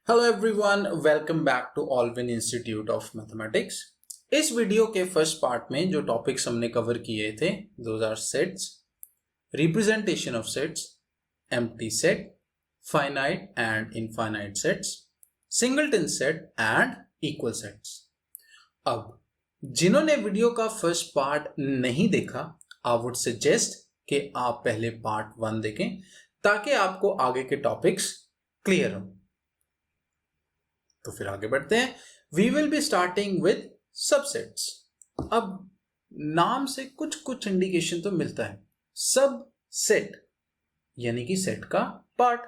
Hello everyone, welcome back to Allwin institute of mathematics. इस video के first part में जो टॉपिक्स हमने कवर किए थे those are sets, representation of sets, empty set, finite and infinite sets, singleton set and equal sets. अब जिन्होंने video का फर्स्ट पार्ट नहीं देखा, आई वुड सजेस्ट कि आप पहले पार्ट 1 देखें ताकि आपको आगे के टॉपिक्स क्लियर हो। तो फिर आगे बढ़ते हैं। We will be starting with subsets. अब नाम से कुछ कुछ इंडिकेशन तो मिलता है। सब सेट यानी कि सेट का पार्ट।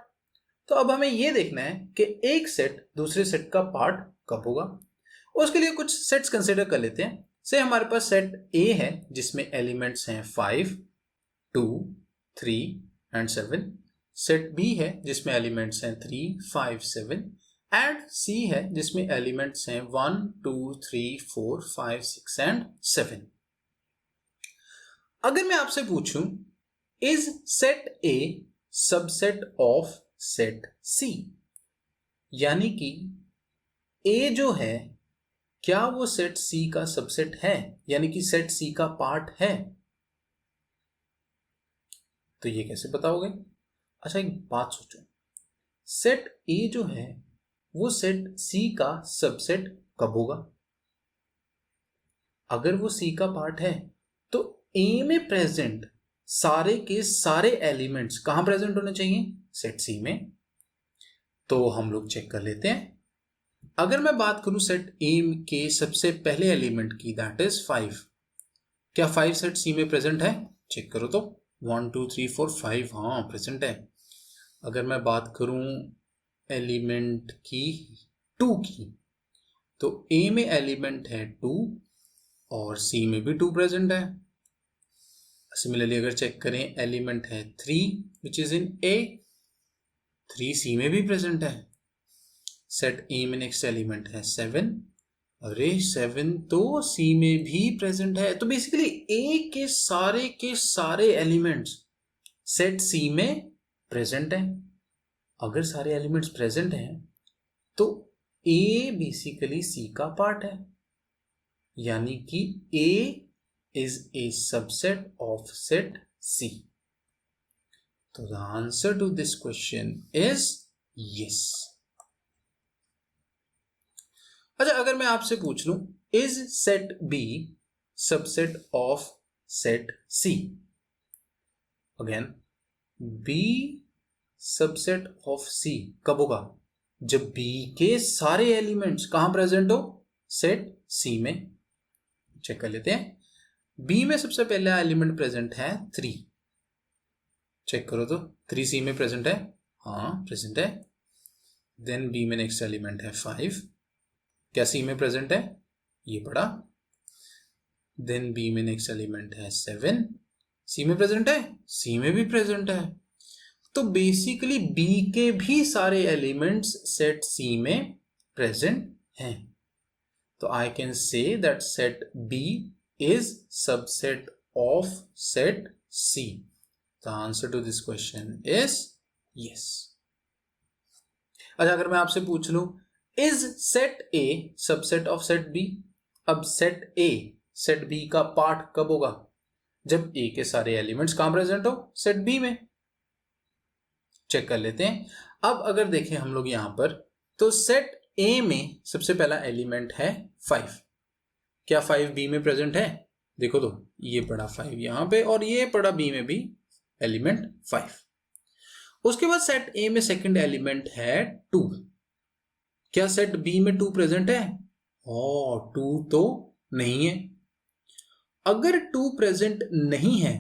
तो अब हमें यह देखना है कि एक सेट दूसरे सेट का पार्ट कब होगा। उसके लिए कुछ सेट्स कंसिडर कर लेते हैं। से हमारे पास सेट ए है जिसमें एलिमेंट्स हैं 5, 2, 3 एंड 7। सेट बी है जिसमें एलिमेंट्स हैं 3, 5, 7 एंड सी है जिसमें एलिमेंट्स हैं 1, 2, 3, 4, 5, 6 एंड 7। अगर मैं आपसे पूछूं is set A subset of set C, यानी कि ए जो है क्या वो सेट सी का सबसेट है, यानी कि सेट सी का पार्ट है, तो ये कैसे बताओगे? अच्छा, एक बात सोचो, सेट ए जो है वो सेट सी का सबसेट कब होगा? अगर वो सी का पार्ट है तो ए में प्रेजेंट सारे के सारे एलिमेंट्स कहां प्रेजेंट होने चाहिए? सेट सी में। तो हम लोग चेक कर लेते हैं। अगर मैं बात करूं सेट ए के सबसे पहले एलिमेंट की, दैट इज 5, क्या 5 सेट सी में प्रेजेंट है? चेक करो तो 1, 2, 3, 4, 5, हाँ प्रेजेंट है। अगर मैं बात करूं एलिमेंट की 2 की, तो ए में एलिमेंट है 2 और सी में भी 2 प्रेजेंट है। सिमिलरली अगर चेक करें एलिमेंट है 3 विच इज इन ए, 3 सी में भी प्रेजेंट है। सेट ए में नेक्स्ट एलिमेंट है 7, अरे 7 तो सी में भी प्रेजेंट है। तो बेसिकली ए के सारे एलिमेंट्स सेट सी में प्रेजेंट है। अगर सारे एलिमेंट्स प्रेजेंट हैं तो ए बेसिकली सी का पार्ट है, यानी कि A is a subset of set C. तो the answer to this question is yes. अच्छा, अगर मैं आपसे पूछ लूं is set B subset of set C, again B subset of C कब होगा? जब बी के सारे एलिमेंट्स कहां प्रेजेंट हो? सेट सी में। चेक कर लेते हैं। बी में सबसे पहला एलिमेंट प्रेजेंट है 3, चेक करो तो 3 सी में प्रेजेंट है, हाँ प्रेजेंट है। देन बी में नेक्स्ट एलिमेंट है 5, क्या सी में प्रेजेंट है? ये पढ़ा। देन बी में नेक्स्ट एलिमेंट है 7, सी में प्रेजेंट है? सी में भी प्रेजेंट है। तो बेसिकली बी के भी सारे एलिमेंट्स सेट सी में प्रेजेंट हैं। तो I can say that set B is subset of set C. The answer to this question is yes. अच्छा, अगर मैं आपसे पूछ लूं is set A subset of set B, अब सेट ए सेट बी का पार्ट कब होगा? जब ए के सारे एलिमेंट्स कहां प्रेजेंट हो? सेट बी में। चेक कर लेते हैं। अब अगर देखें हम लोग यहां पर, तो सेट ए में सबसे पहला एलिमेंट है 5, क्या 5 बी में प्रेजेंट है? देखो तो ये पड़ा 5 यहां पे और ये पड़ा बी में भी एलिमेंट 5। उसके बाद सेट ए में सेकंड एलिमेंट है 2, क्या सेट बी में 2 प्रेजेंट है? 2 तो नहीं है। अगर 2 प्रेजेंट नहीं है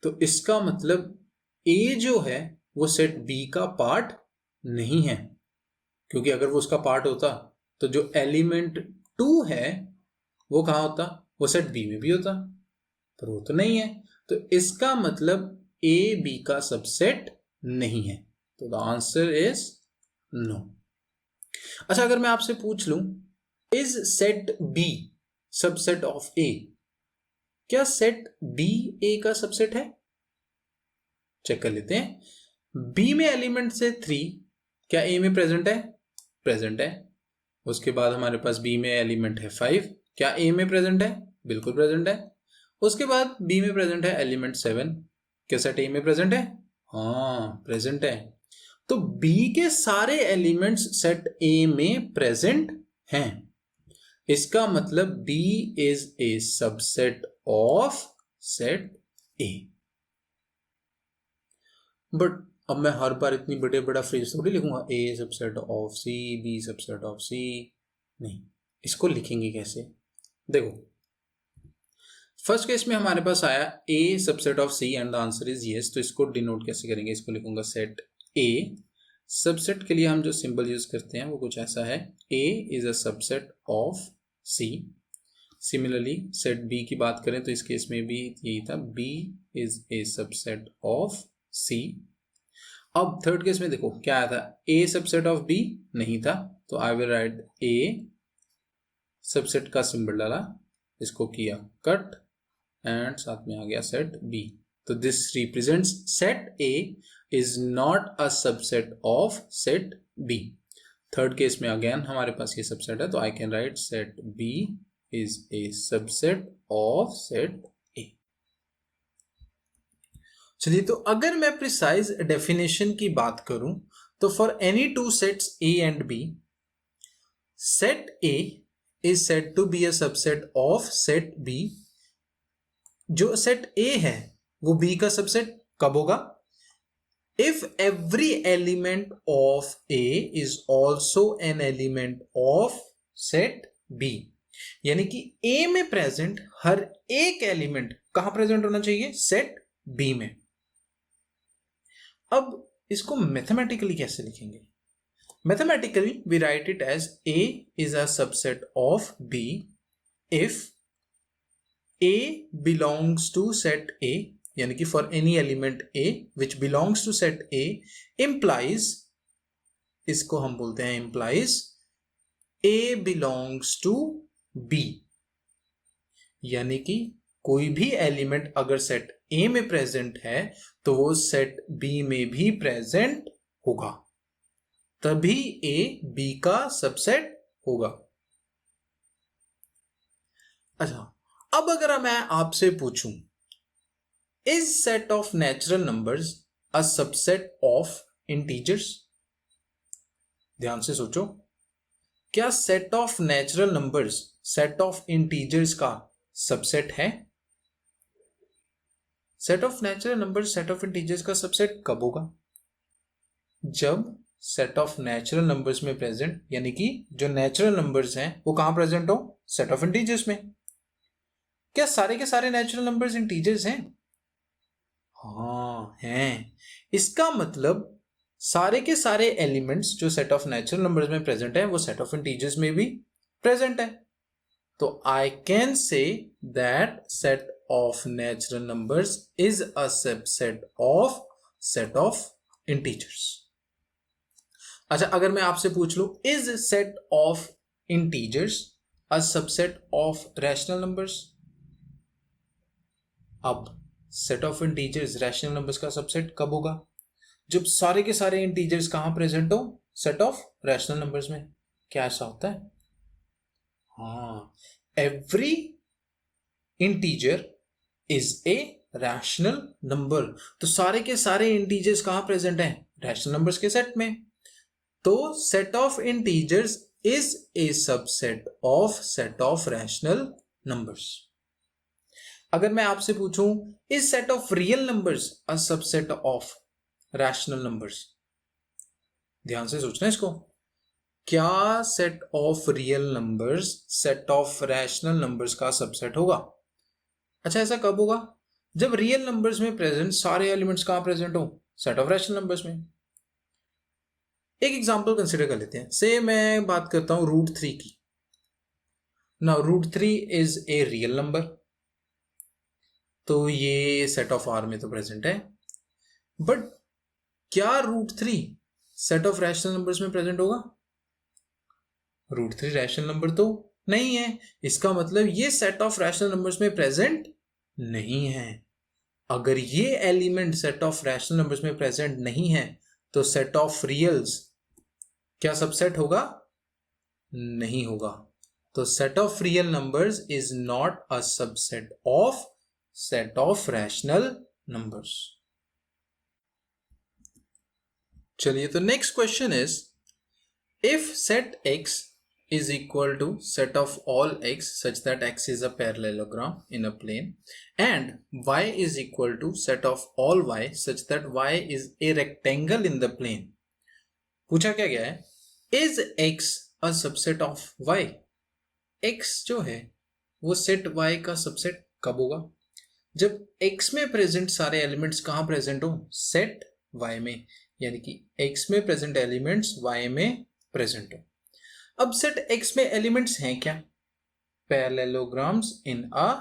तो इसका मतलब ए जो है वो सेट बी का पार्ट नहीं है, क्योंकि अगर वो उसका पार्ट होता तो जो एलिमेंट 2 है वो कहां होता? वो सेट बी में भी होता, पर वो तो नहीं है। तो इसका मतलब ए बी का सबसेट नहीं है। तो द आंसर इज नो। अच्छा, अगर मैं आपसे पूछ लूं is set B subset of A, क्या सेट बी ए का सबसेट है? चेक कर लेते हैं। बी में एलिमेंट से 3, क्या ए में प्रेजेंट है? प्रेजेंट है। उसके बाद हमारे पास बी में एलिमेंट है 5, क्या ए में प्रेजेंट है? बिल्कुल प्रेजेंट है। उसके बाद बी में प्रेजेंट है एलिमेंट 7, क्या सेट ए में प्रेजेंट है? हाँ प्रेजेंट है। तो बी के सारे एलिमेंट्स सेट ए में प्रेजेंट हैं। इसका मतलब B is a subset of set A. But अब मैं हर बार इतनी बड़ा फ्रेज थोड़ी लिखूंगा, A subset of C, B subset of C, नहीं। इसको लिखेंगे कैसे? देखो, फर्स्ट केस में हमारे पास आया A subset of C and the answer is yes, तो इसको डिनोट कैसे करेंगे? इसको लिखूंगा सेट ए। सबसेट के लिए हम जो सिंबल यूज करते हैं वो कुछ ऐसा है, A is a subset of C. Similarly set B की बात करें तो इस केस में भी यही था, B is a subset of C. अब थर्ड केस में देखो क्या आया था, ए सबसेट ऑफ बी नहीं था, तो I will write A subset का सिंबल डाला, इसको किया कट एंड साथ में आ गया सेट बी। तो this represents set A is not a subset of set B. Third case में अगेन हमारे पास ये सबसेट है, तो I can write set B is a subset of set A. चलिए, तो अगर मैं प्रिसाइज डेफिनेशन की बात करूं तो for any two sets A and B, set A is said to be a subset of set B. जो set A है वो बी का सबसेट कब होगा? If every element of A is also an element of set B. यानी कि ए में present हर एक एलिमेंट कहां प्रेजेंट होना चाहिए? सेट बी में। अब इसको मैथमेटिकली कैसे लिखेंगे? Mathematically we write it as A is a subset of B if A belongs to set A, यानी कि for any element A which belongs to set A implies, इसको हम बोलते हैं implies A belongs to B। यानी कि कोई भी एलिमेंट अगर सेट A में प्रेजेंट है तो वो सेट B में भी प्रेजेंट होगा, तभी A B का सबसेट होगा। अच्छा, अब अगर मैं आपसे पूछूं, is set of natural numbers a subset of integers? ध्यान से सोचो, क्या set of natural numbers set of integers का सबसेट है? Set of natural numbers set of integers का सबसेट कब होगा? जब सेट ऑफ नेचुरल नंबर्स में प्रेजेंट, यानी कि जो नेचुरल नंबर्स हैं वो कहां प्रेजेंट हो? सेट ऑफ इंटीजर्स में। क्या सारे के सारे नेचुरल नंबर्स इंटीजर्स हैं? हाँ हैं। इसका मतलब सारे के सारे एलिमेंट्स जो सेट ऑफ नेचुरल नंबर्स में प्रेजेंट है वो सेट ऑफ इंटीजर्स में भी प्रेजेंट है। तो I can say that set of natural numbers is a subset of set of integers. अच्छा, अगर मैं आपसे पूछ लूं, is set of integers a subset of rational numbers? अब set of integers rational numbers का सबसेट कब होगा? जब सारे के सारे इंटीजर्स कहां प्रेजेंट हो? सेट ऑफ रैशनल नंबर्स में। क्या ऐसा होता है? हाँ, every integer is a rational number. तो सारे के सारे इंटीजर्स कहां प्रेजेंट हैं? रैशनल नंबर्स के सेट में। तो set of integers is a subset of set of rational numbers. अगर मैं आपसे पूछूं, is set of real numbers a subset of rational numbers? ध्यान से सोचना इसको, क्या set of real numbers set of rational numbers का सबसेट होगा? अच्छा, ऐसा कब होगा? जब रियल नंबर्स में प्रेजेंट सारे एलिमेंट्स कहां प्रेजेंट हो? सेट ऑफ रैशनल नंबर्स में। एक एग्जांपल कंसीडर कर लेते हैं। से मैं बात करता हूं √3 की। Now √3 is a real number, तो ये सेट ऑफ आर में तो प्रेजेंट है। बट क्या √3 सेट ऑफ रैशनल नंबर्स में प्रेजेंट होगा? √3 रैशनल नंबर तो नहीं है, इसका मतलब ये सेट ऑफ रैशनल नंबर्स में प्रेजेंट नहीं है। अगर ये element set of rational numbers में प्रेजेंट नहीं है तो सेट ऑफ रियल्स क्या सबसेट होगा? नहीं होगा। तो set of real numbers is not a subset of set of rational numbers. चलिए, तो next question is, if set x is equal to set of all x such that x is a parallelogram in a plane and y is equal to set of all y such that y is a rectangle in the plane. पूछा क्या गया है? Is x a subset of y? x जो है वो set y का subset कब होगा? जब x में प्रेजेंट सारे एलिमेंट्स कहां प्रेजेंट हो? सेट y में, यानी कि x में प्रेजेंट एलिमेंट्स y में प्रेजेंट हो। अब सेट x में एलिमेंट्स हैं क्या? Parallelograms in a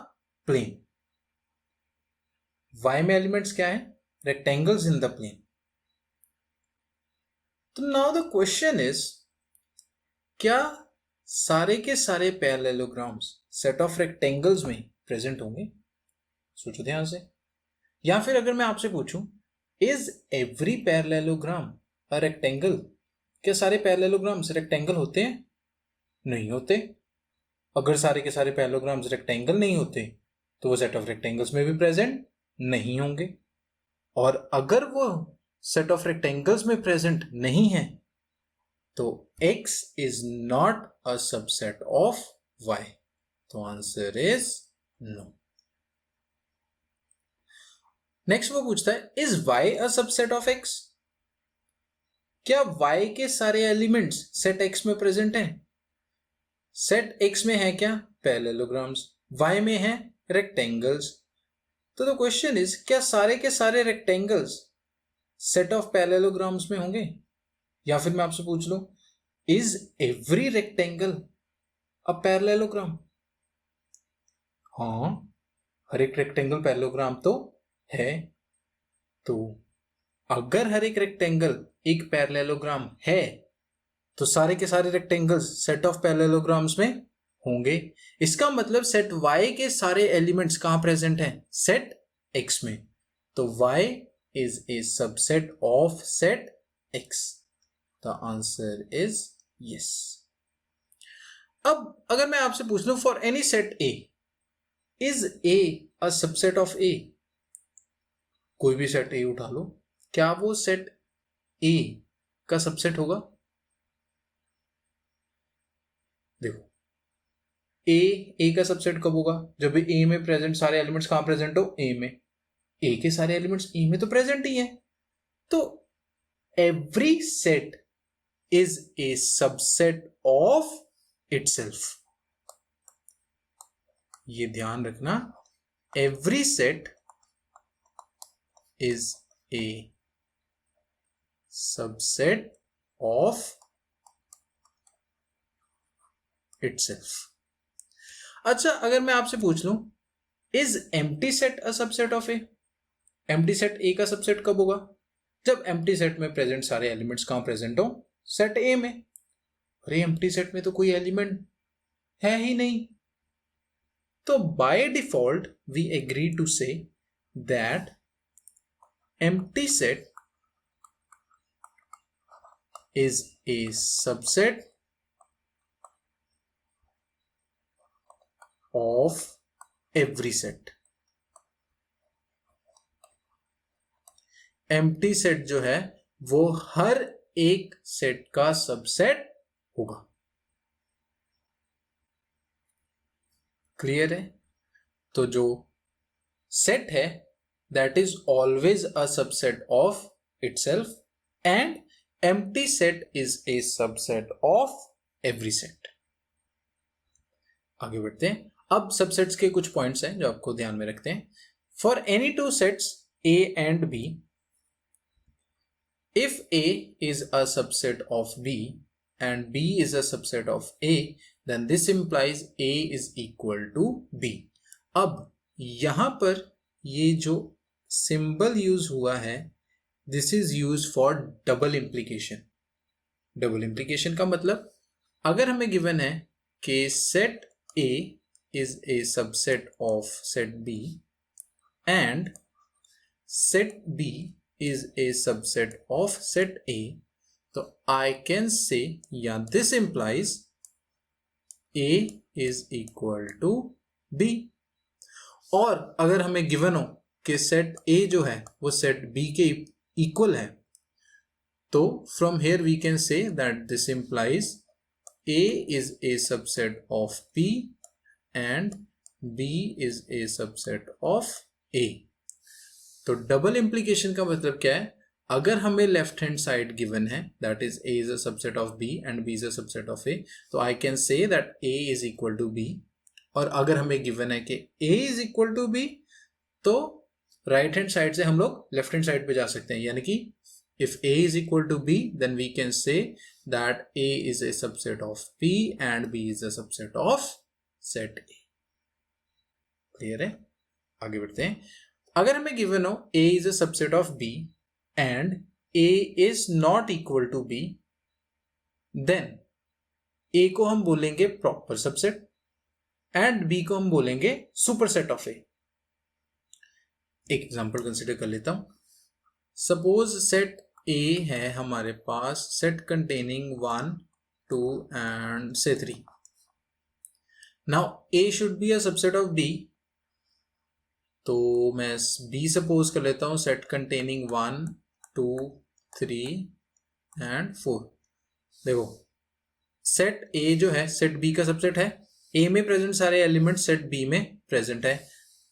plane. y में एलिमेंट्स क्या है? Rectangles in the plane. तो नाउ द क्वेश्चन इज, क्या सारे के सारे पैरेललोग्राम्स सेट ऑफ रेक्टेंगल्स में प्रेजेंट होंगे? सोचो ध्यान से। या फिर अगर मैं आपसे पूछूं, is every parallelogram a rectangle? क्या सारे पैरेललोग्राम्स रेक्टेंगल होते हैं? नहीं होते। अगर सारे के सारे पैरेललोग्राम्स रेक्टेंगल नहीं होते तो वो सेट ऑफ रेक्टेंगल्स में भी प्रेजेंट नहीं होंगे। और अगर वो सेट ऑफ रेक्टेंगल्स में प्रेजेंट नहीं है तो x is not a subset of y। तो आंसर इज नो। नेक्स्ट वो पूछता है, is y a subset of x? क्या y के सारे एलिमेंट्स सेट x में प्रेजेंट हैं? सेट x में है क्या? पैरेललोग्राम्स। y में है रेक्टेंगल्स। तो द क्वेश्चन इज, क्या सारे के सारे रेक्टेंगल्स सेट ऑफ पैरेललोग्राम्स में होंगे? या फिर मैं आपसे पूछ लूं, is every rectangle a parallelogram? हाँ, हर एक रेक्टेंगल पैरेललोग्राम तो है। तो अगर हर एक रेक्टेंगल एक पैरेललोग्राम है तो सारे के सारे रेक्टेंगल्स सेट ऑफ पैरेललोग्राम्स में होंगे। इसका मतलब सेट y के सारे एलिमेंट्स कहां प्रेजेंट हैं? सेट x में। तो y is a subset of set x। The answer is yes. अब अगर मैं आपसे पूछ लूं, for any set a, is a a subset of a? कोई भी सेट a उठा लो, क्या वो सेट a का सबसेट होगा? देखो, ए का सबसेट कब होगा? जब ए में प्रेजेंट सारे एलिमेंट्स कहां प्रेजेंट हो? ए में। ए के सारे एलिमेंट्स ए में तो प्रेजेंट ही है। तो every set is a subset of itself. ये ध्यान रखना, every set is a subset of itself. अच्छा, अगर मैं आपसे पूछ लूं, is empty set a subset of A? Empty set ए का सबसेट कब होगा? जब एम्प्टी सेट में प्रेजेंट सारे एलिमेंट्स कहां प्रेजेंट हो? सेट ए में। अरे एम्प्टी सेट में तो कोई एलिमेंट है ही नहीं। तो by default we agree to say that empty set is a subset of every set। Empty set जो है वो हर एक सेट का सबसेट होगा। क्लियर है? तो जो सेट है that is always a subset of itself and empty set is a subset of every set। आगे बढ़ते हैं। अब सबसेट्स के कुछ पॉइंट्स हैं जो आपको ध्यान में रखते हैं। For any two sets A and B, if A is a subset of B and B is a subset of A, then this implies A is equal to B। अब यहां पर ये जो सिंबल यूज हुआ है, this is use for double implication. Double implication का मतलब, अगर हमें गिवन है कि set A is a subset of set B and set B is a subset of set A, तो आई कैन से या this implies A is equal to B। और अगर हमें गिवन हो कि सेट A जो है वो सेट B के इक्वल है, तो from here we can say that this implies A is a subset of B and B is a subset of A। तो डबल इंप्लीकेशन का मतलब क्या है? अगर हमें लेफ्ट हैंड साइड गिवन है that is A is a subset of B and B is a subset of A, तो I can say that A is equal to B। और अगर हमें गिवन है कि A is equal to B, तो right hand side से हम लोग लेफ्ट हैंड साइड पे जा सकते हैं, यानी कि if A is equal to B then we can say that A is a subset of B and B is a subset of set A। Clear है? आगे बढ़ते हैं। अगर हमें गिवन हो A is a subset of B and A is not equal to B, then A को हम बोलेंगे प्रॉपर सबसेट एंड B को हम बोलेंगे सुपरसेट ऑफ A। एक एग्जांपल कंसीडर कर लेता हूं। सपोज सेट A है हमारे पास, सेट कंटेनिंग 1 2 एंड से 3। Now A should be a subset of B, तो मैं B सपोज कर लेता हूं सेट कंटेनिंग 1 2 3 एंड 4। देखो सेट A जो है सेट B का सबसेट है, A में प्रेजेंट सारे एलिमेंट सेट B में प्रेजेंट है,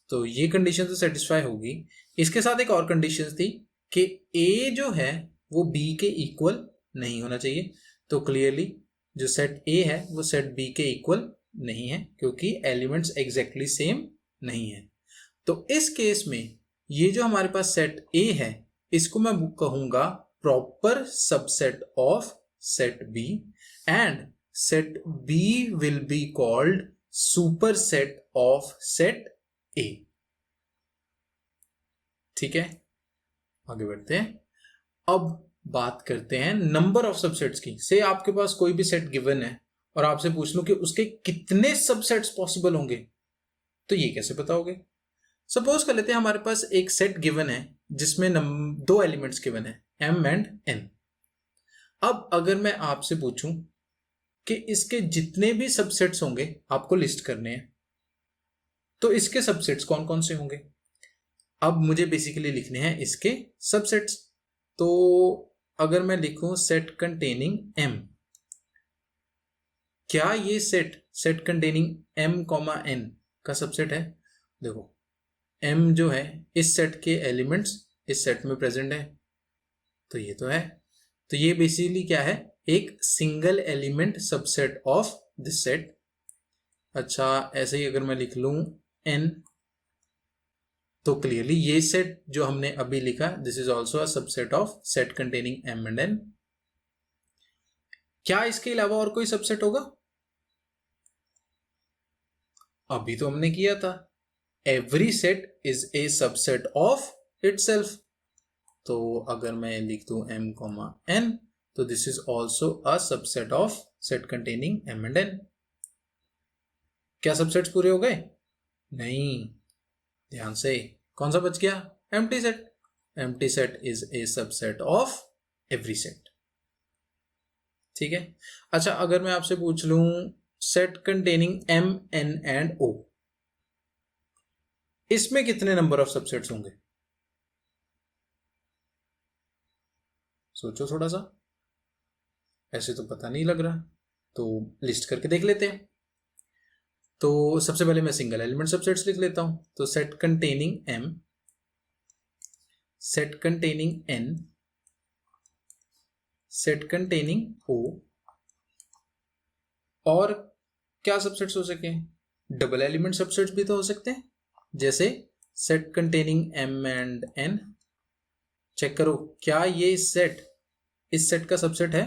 तो ये कंडीशन तो सेटिस्फाई होगी। इसके साथ एक और कंडीशन थी कि A जो है वो B के इक्वल नहीं होना चाहिए, तो क्लियरली जो सेट A है वो सेट B के इक्वल नहीं है क्योंकि एलिमेंट्स एग्जैक्टली सेम नहीं है। तो इस केस में ये जो हमारे पास सेट A है इसको मैं कहूंगा proper subset of set B and set B will be called super set of set A। ठीक है, आगे बढ़ते हैं। अब बात करते हैं नंबर ऑफ सबसेट्स की। से आपके पास कोई भी सेट गिवन है और आपसे पूछ लूं कि उसके कितने सबसेट्स पॉसिबल होंगे, तो ये कैसे बताओगे? सपोज कर लेते हैं हमारे पास एक सेट गिवन है जिसमें दो एलिमेंट्स गिवन है M एंड N। अब अगर मैं आपसे पूछूं कि इसके जितने भी सबसेट्स होंगे आपको लिस्ट करने हैं, तो इसके सबसेट्स कौन कौन से होंगे? अब मुझे बेसिकली लिखने हैं इसके सबसेट्स। तो अगर मैं लिखूं सेट कंटेनिंग M, क्या ये set containing M comma N का सबसेट है? देखो M जो है इस सेट के एलिमेंट्स इस सेट में प्रेजेंट है, तो ये तो है। तो ये बेसिकली क्या है? एक single element subset of this set. अच्छा, ऐसे ही अगर मैं लिख लूं N, तो क्लियरली ये सेट जो हमने अभी लिखा this is also a subset of set containing M and N। क्या इसके अलावा और कोई सबसेट होगा? अभी तो हमने किया था every set is a subset of itself. तो अगर मैं लिख दूं M कॉमा N, तो this is also a subset of set containing M and N। क्या सबसेट्स पूरे हो गए? नहीं, ध्यान से। कौन सा बच गया? Empty set. Empty set is a subset of every set. ठीक है। अच्छा, अगर मैं आपसे पूछ लूं set containing M N and O, इसमें कितने नंबर ऑफ सबसेट्स होंगे? सोचो थोड़ा सा, ऐसे तो पता नहीं लग रहा, तो लिस्ट करके देख लेते हैं। तो सबसे पहले मैं सिंगल एलिमेंट सबसेट्स लिख लेता हूं। तो set containing M, set containing N, set containing O, और क्या सबसेट्स हो सके? डबल एलिमेंट सबसेट्स भी तो हो सकते हैं, जैसे set containing M and N। Check करो क्या ये सेट इस सेट का सबसेट है?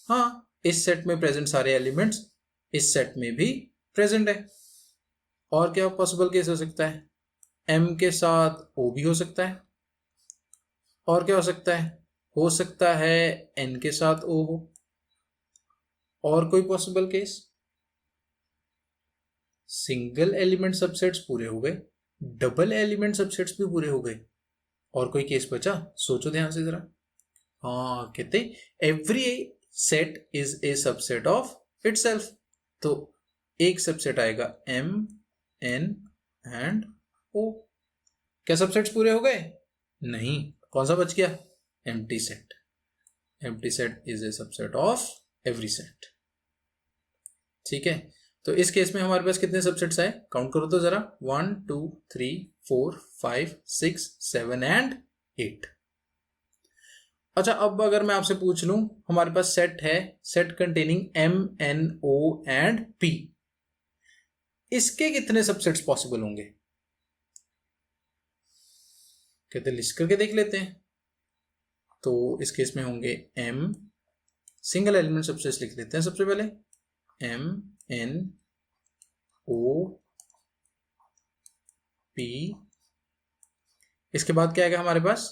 हाँ, इस सेट में प्रेजेंट सारे एलिमेंट्स इस सेट में भी प्रेजेंट है। और क्या पॉसिबल केस हो सकता है? M के साथ O भी हो सकता है। और क्या हो सकता है? हो सकता है N के साथ O हो। और कोई possible case? Single element subsets पूरे हो गए, डबल एलिमेंट सबसेट्स भी पूरे हो गए, और कोई केस बचा? सोचो ध्यान से जरा। हाँ, कहते every set is a subset of itself. तो एक सबसेट आएगा M N एंड O। क्या सबसेट्स पूरे हो गए? नहीं, कौन सा बच गया? Empty set. Empty set is a subset of every set. ठीक है, तो इस केस में हमारे पास कितने सबसेट्स आए? काउंट करो तो जरा। 1 2 3 4 5 6 7 एंड 8। अच्छा, अब अगर मैं आपसे पूछ लूं, हमारे पास सेट है, set containing M N O and P, इसके कितने सबसेट्स पॉसिबल होंगे? कहते लिस्ट करके देख लेते हैं। तो इस केस में होंगे M, सिंगल एलिमेंट सबसेट्स लिख लेते हैं सबसे पहले, M N O P। इसके बाद क्या आएगा हमारे पास?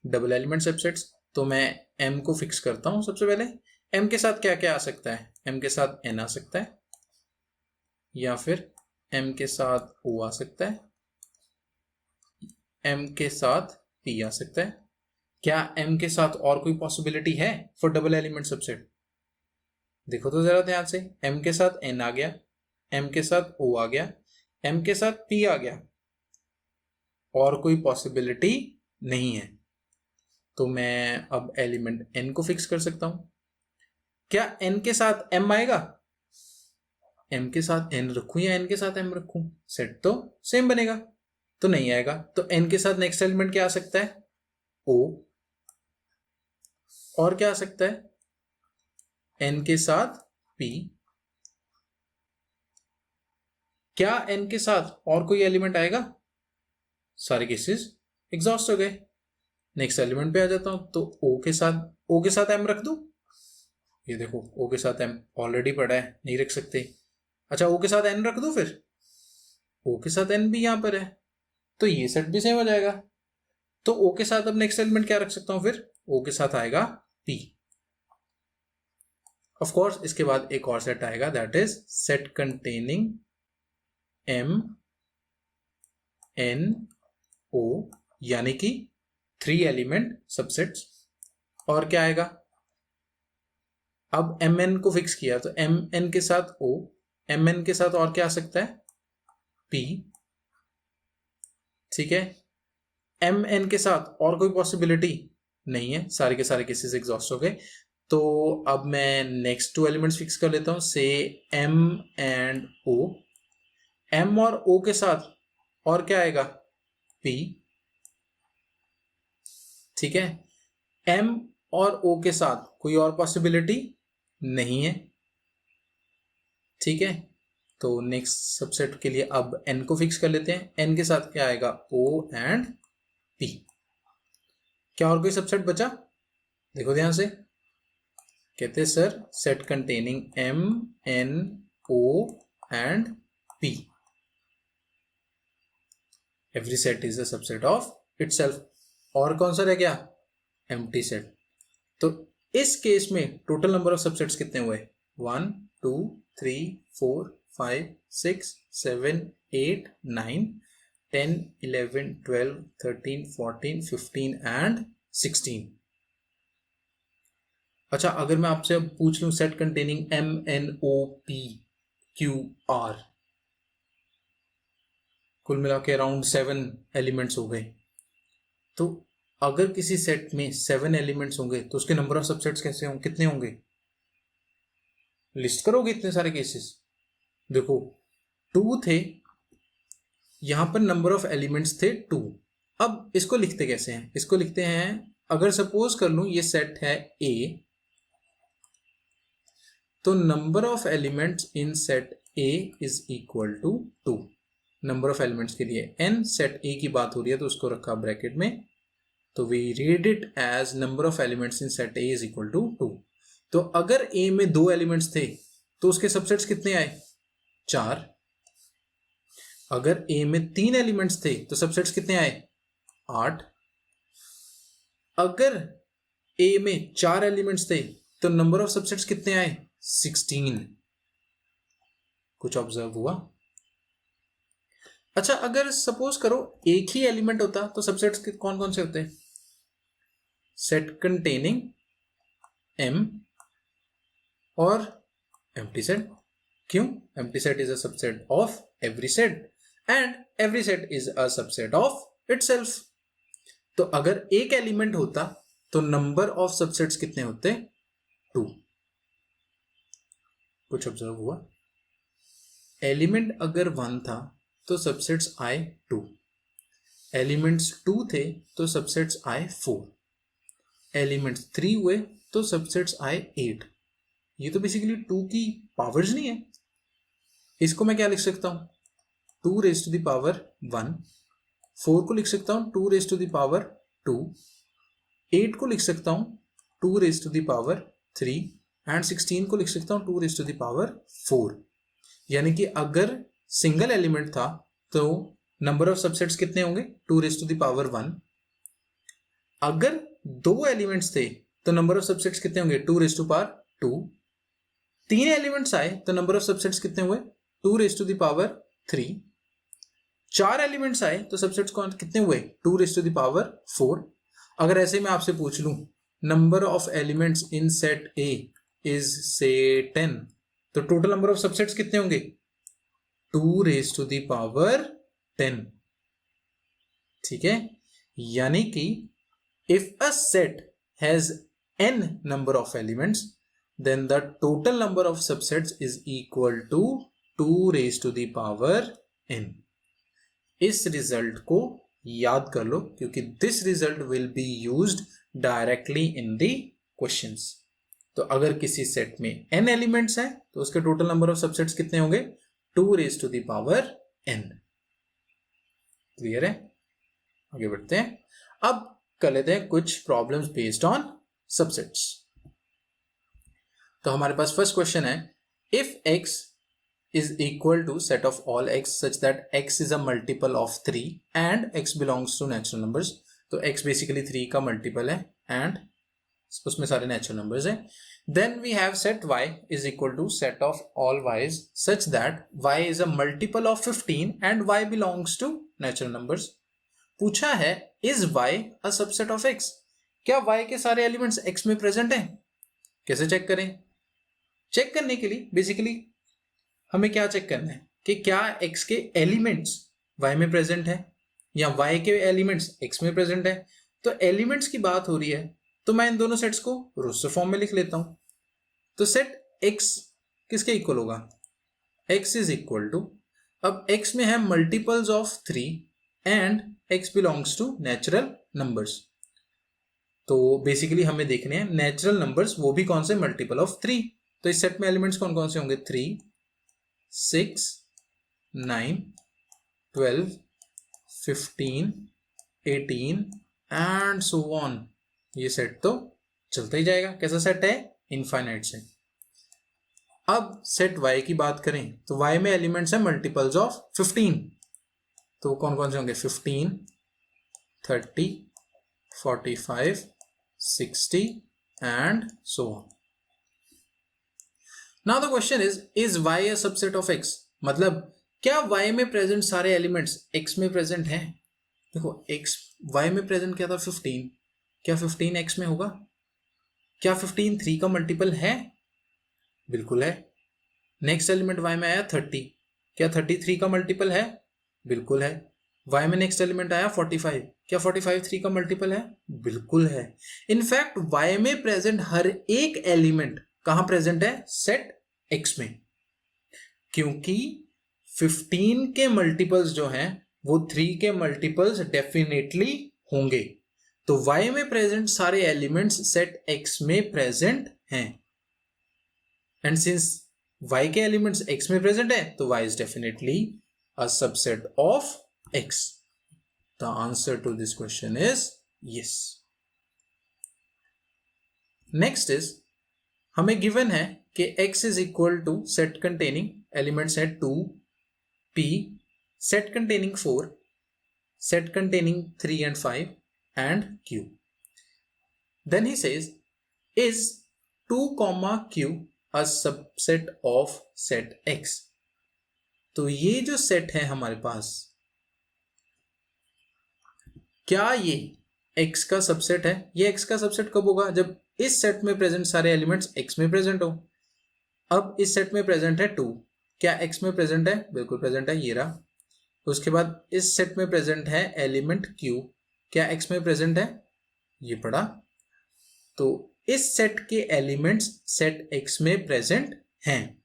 Double element subsets. तो मैं M को फिक्स करता हूं सबसे पहले। M के साथ क्या क्या आ सकता है? M के साथ N आ सकता है, या फिर M के साथ O आ सकता है, M के साथ P आ सकता है। क्या M के साथ और कोई पॉसिबिलिटी है फॉर डबल एलिमेंट सबसेट? देखो तो जरा ध्यान से। M के साथ N आ गया, M के साथ O आ गया, M के साथ P आ गया, और कोई पॉसिबिलिटी नहीं है। तो मैं अब एलिमेंट N को फिक्स कर सकता हूं। क्या N के साथ M आएगा? M के साथ N रखूं या N के साथ M रखूं? सेट तो सेम बनेगा, तो नहीं आएगा। तो N के साथ नेक्स्ट एलिमेंट क्या आ सकता है? O। और क्या आ सकता है? N के साथ P। क्या N के साथ और कोई एलिमेंट आएगा? सारे केसेस एग्जॉस्ट हो गए। नेक्स्ट एलिमेंट पे आ जाता हूं, तो O के साथ M रख दूं। ये देखो, O के साथ M ऑलरेडी पड़ा है, नहीं रख सकते। अच्छा, O के साथ N रख दूं, फिर O के साथ N भी यहां पर है, तो ये सेट भी सेम हो जाएगा। तो O के साथ अब नेक्स्ट एलिमेंट क्या रख सकता हूं? फिर O के साथ आएगा P। ऑफ कोर्स इसके बाद एक और सेट आएगा, that is set containing M N O, यानी कि 3 एलिमेंट सबसेट्स। और क्या आएगा? अब Mn को फिक्स किया, तो Mn के साथ O, Mn के साथ और क्या आ सकता है? P। ठीक है, Mn के साथ और कोई पॉसिबिलिटी नहीं है, सारे के सारे केसेस एग्जॉस्ट हो गए। तो अब मैं नेक्स्ट 2 एलिमेंट्स फिक्स कर लेता हूं, से M एंड O। M और O के साथ और क्या आएगा? P। ठीक है, M और O के साथ कोई और पॉसिबिलिटी नहीं है। ठीक है, तो नेक्स्ट सबसेट के लिए अब N को फिक्स कर लेते हैं। N के साथ क्या आएगा? O and P। क्या और कोई सबसेट बचा? देखो ध्यान से। कहते हैं sir, set containing M N O and P, every set is a subset of itself. और कौन सा रह गया? Empty set. तो इस केस में टोटल नंबर ऑफ सबसेट्स कितने हुए? 1 2 3 4 5 6 7 8 9 10 11 12 13 14 15 एंड 16। अच्छा, अगर मैं आपसे अब पूछ लूं set containing M N O P Q R, कुल मिला के अराउंड 7 एलिमेंट्स हो गए। तो अगर किसी सेट में 7 एलिमेंट्स होंगे तो उसके नंबर ऑफ सबसेट्स कैसे होंगे, कितने होंगे? लिस्ट करोगे इतने सारे केसेस? देखो, 2 थे, यहां पर नंबर ऑफ एलिमेंट्स थे 2। अब इसको लिखते कैसे हैं? इसको लिखते हैं, अगर सपोज कर लूं ये सेट है A, तो number of elements in set A is equal to 2। Number of elements के लिए n, सेट A की बात हो रही है तो उसको रखा ब्रैकेट में, तो we read it as number of elements in set A is equal to 2। तो अगर A में 2 एलिमेंट्स थे तो उसके सबसेट्स कितने आए? 4। अगर A में 3 एलिमेंट्स थे तो सबसेट्स कितने आए? 8। अगर A में 4 एलिमेंट्स थे तो नंबर ऑफ सबसेट्स कितने आए? 16। कुछ ऑब्जर्व हुआ? अच्छा, अगर सपोज करो एक ही एलिमेंट होता तो सबसेट्स कौन कौन से होते? set containing M or empty set. क्यों? Empty set is a subset of every set and every set is a subset of itself. तो अगर एक एलिमेंट होता तो नंबर ऑफ सबसेट्स कितने होते? 2. कुछ ऑब्जर्व हुआ? एलिमेंट अगर 1 था तो सबसेट्स आए 2, एलिमेंट्स 2 थे तो सबसेट्स आए 4, एलिमेंट्स 3 हुए तो सबसेट्स आए 8. ये तो बेसिकली 2 की पावर्स नहीं है. इसको मैं क्या लिख सकता हूं? 2 रेज टू द पावर 1. 4 को लिख सकता हूं 2 रेज टू द पावर 2. 8 को लिख सकता हूं 2 raise to the power 3 and 16 को लिख सकता हूं 2 रेज टू द पावर 4. यानी कि अगर सिंगल एलिमेंट था तो नंबर ऑफ सबसेट्स कितने होंगे? 2 रेज टू द पावर 1. अगर 2 एलिमेंट्स थे तो नंबर ऑफ सबसेट्स कितने होंगे? 2 रेज टू पावर 2. 3 एलिमेंट्स आए तो नंबर ऑफ सबसेट्स कितने हुए? 2 raise to the power 3. 4 elements आए तो सबसेट्स कितने हुए? 2 रेज टू द पावर 4. अगर ऐसे मैं आपसे पूछ लूं number of elements in set A is से 10, तो टोटल नंबर ऑफ सबसेट्स कितने होंगे? 2 रेज टू द पावर 10. ठीक है, यानी कि if a set has n number of elements then the total number of subsets is equal to 2 raised to the power n. इस result को याद कर लो क्योंकि this result will be used directly in the questions. तो अगर किसी set में n elements हैं तो उसके टोटल नंबर ऑफ सबसेट्स कितने होंगे? 2 raise to the power n. Clear है? आगे बढ़ते हैं. अब कर लेते हैं कुछ प्रॉब्लम्स बेस्ड ऑन सबसेट्स. तो हमारे पास फर्स्ट क्वेश्चन है, if x is equal to set of all x such that x is a multiple of 3 and x belongs to natural numbers. तो x basically 3 का multiple है and उसमें सारे natural numbers हैं. Then we have set y is equal to set of all y's such that y is a multiple of 15 and y belongs to natural numbers. पूछा है is y a subset of x? क्या y के सारे elements x में present हैं? कैसे check करें? Check करने के लिए बेसिकली हमें क्या चेक करना है कि क्या x के एलिमेंट्स y में प्रेजेंट है या y के एलिमेंट्स x में प्रेजेंट है. तो एलिमेंट्स की बात हो रही है तो मैं इन दोनों सेट्स को रोस्टर फॉर्म में लिख लेता हूं. तो सेट x किसके इक्वल होगा? x इज इक्वल टू, अब x में है multiples of 3 and x belongs to natural numbers. तो बेसिकली हमें देखने हैं नेचुरल नंबर्स, वो भी कौन से? Multiple of 3. तो इस सेट में एलिमेंट्स कौन कौन से होंगे? 3, 6, 9, 12, 15, 18 एंड सो ऑन. ये सेट तो चलता ही जाएगा. कैसा सेट है? Infinite set. अब सेट y की बात करें तो y में एलिमेंट्स है मल्टीपल्स ऑफ 15. तो कौन कौन से होंगे? 15, 30, 45, 60 and so on. Now the question is y a subset of x? मतलब क्या y में प्रेजेंट सारे एलिमेंट्स x में प्रेजेंट हैं? देखो x y में प्रेजेंट क्या था? 15. क्या 15 x में होगा? क्या 15 3 का मल्टीपल है? बिल्कुल है. नेक्स्ट एलिमेंट y में आया 30. क्या 33 का मल्टीपल है? बिल्कुल है. y में नेक्स्ट एलिमेंट आया 45. क्या 45 3 का मल्टीपल है? बिल्कुल है. इनफैक्ट y में प्रेजेंट हर एक एलिमेंट कहां प्रेजेंट है? सेट x में. क्योंकि 15 के मल्टीपल्स जो हैं वो 3 के मल्टीपल्स डेफिनेटली होंगे. तो y में प्रेजेंट सारे एलिमेंट्स सेट x में प्रेजेंट हैं. एंड सिंस y के एलिमेंट्स x में प्रेजेंट है तो y is definitely a subset of x. The answer to this question is yes. Next is हमें गिवन है कि x is equal to set containing elements है 2, p, set containing 4, set containing 3 and 5 and q. Then he says is 2 comma q a subset of set x? तो ये जो set है हमारे पास, क्या ये x का सबसेट है। ये x का सबसेट कब होगा? जब इस सेट में प्रेजेंट सारे एलिमेंट्स x में प्रेजेंट हो। अब इस सेट में प्रेजेंट है 2, क्या x में प्रेजेंट है? बिल्कुल प्रेजेंट है, ये रहा। उसके बाद इस सेट में प्रेजेंट है एलिमेंट q, क्या x में प्रेजेंट है? ये पढ़ा। तो इस सेट के एलिमेंट्स सेट x में प्रेजेंट हैं।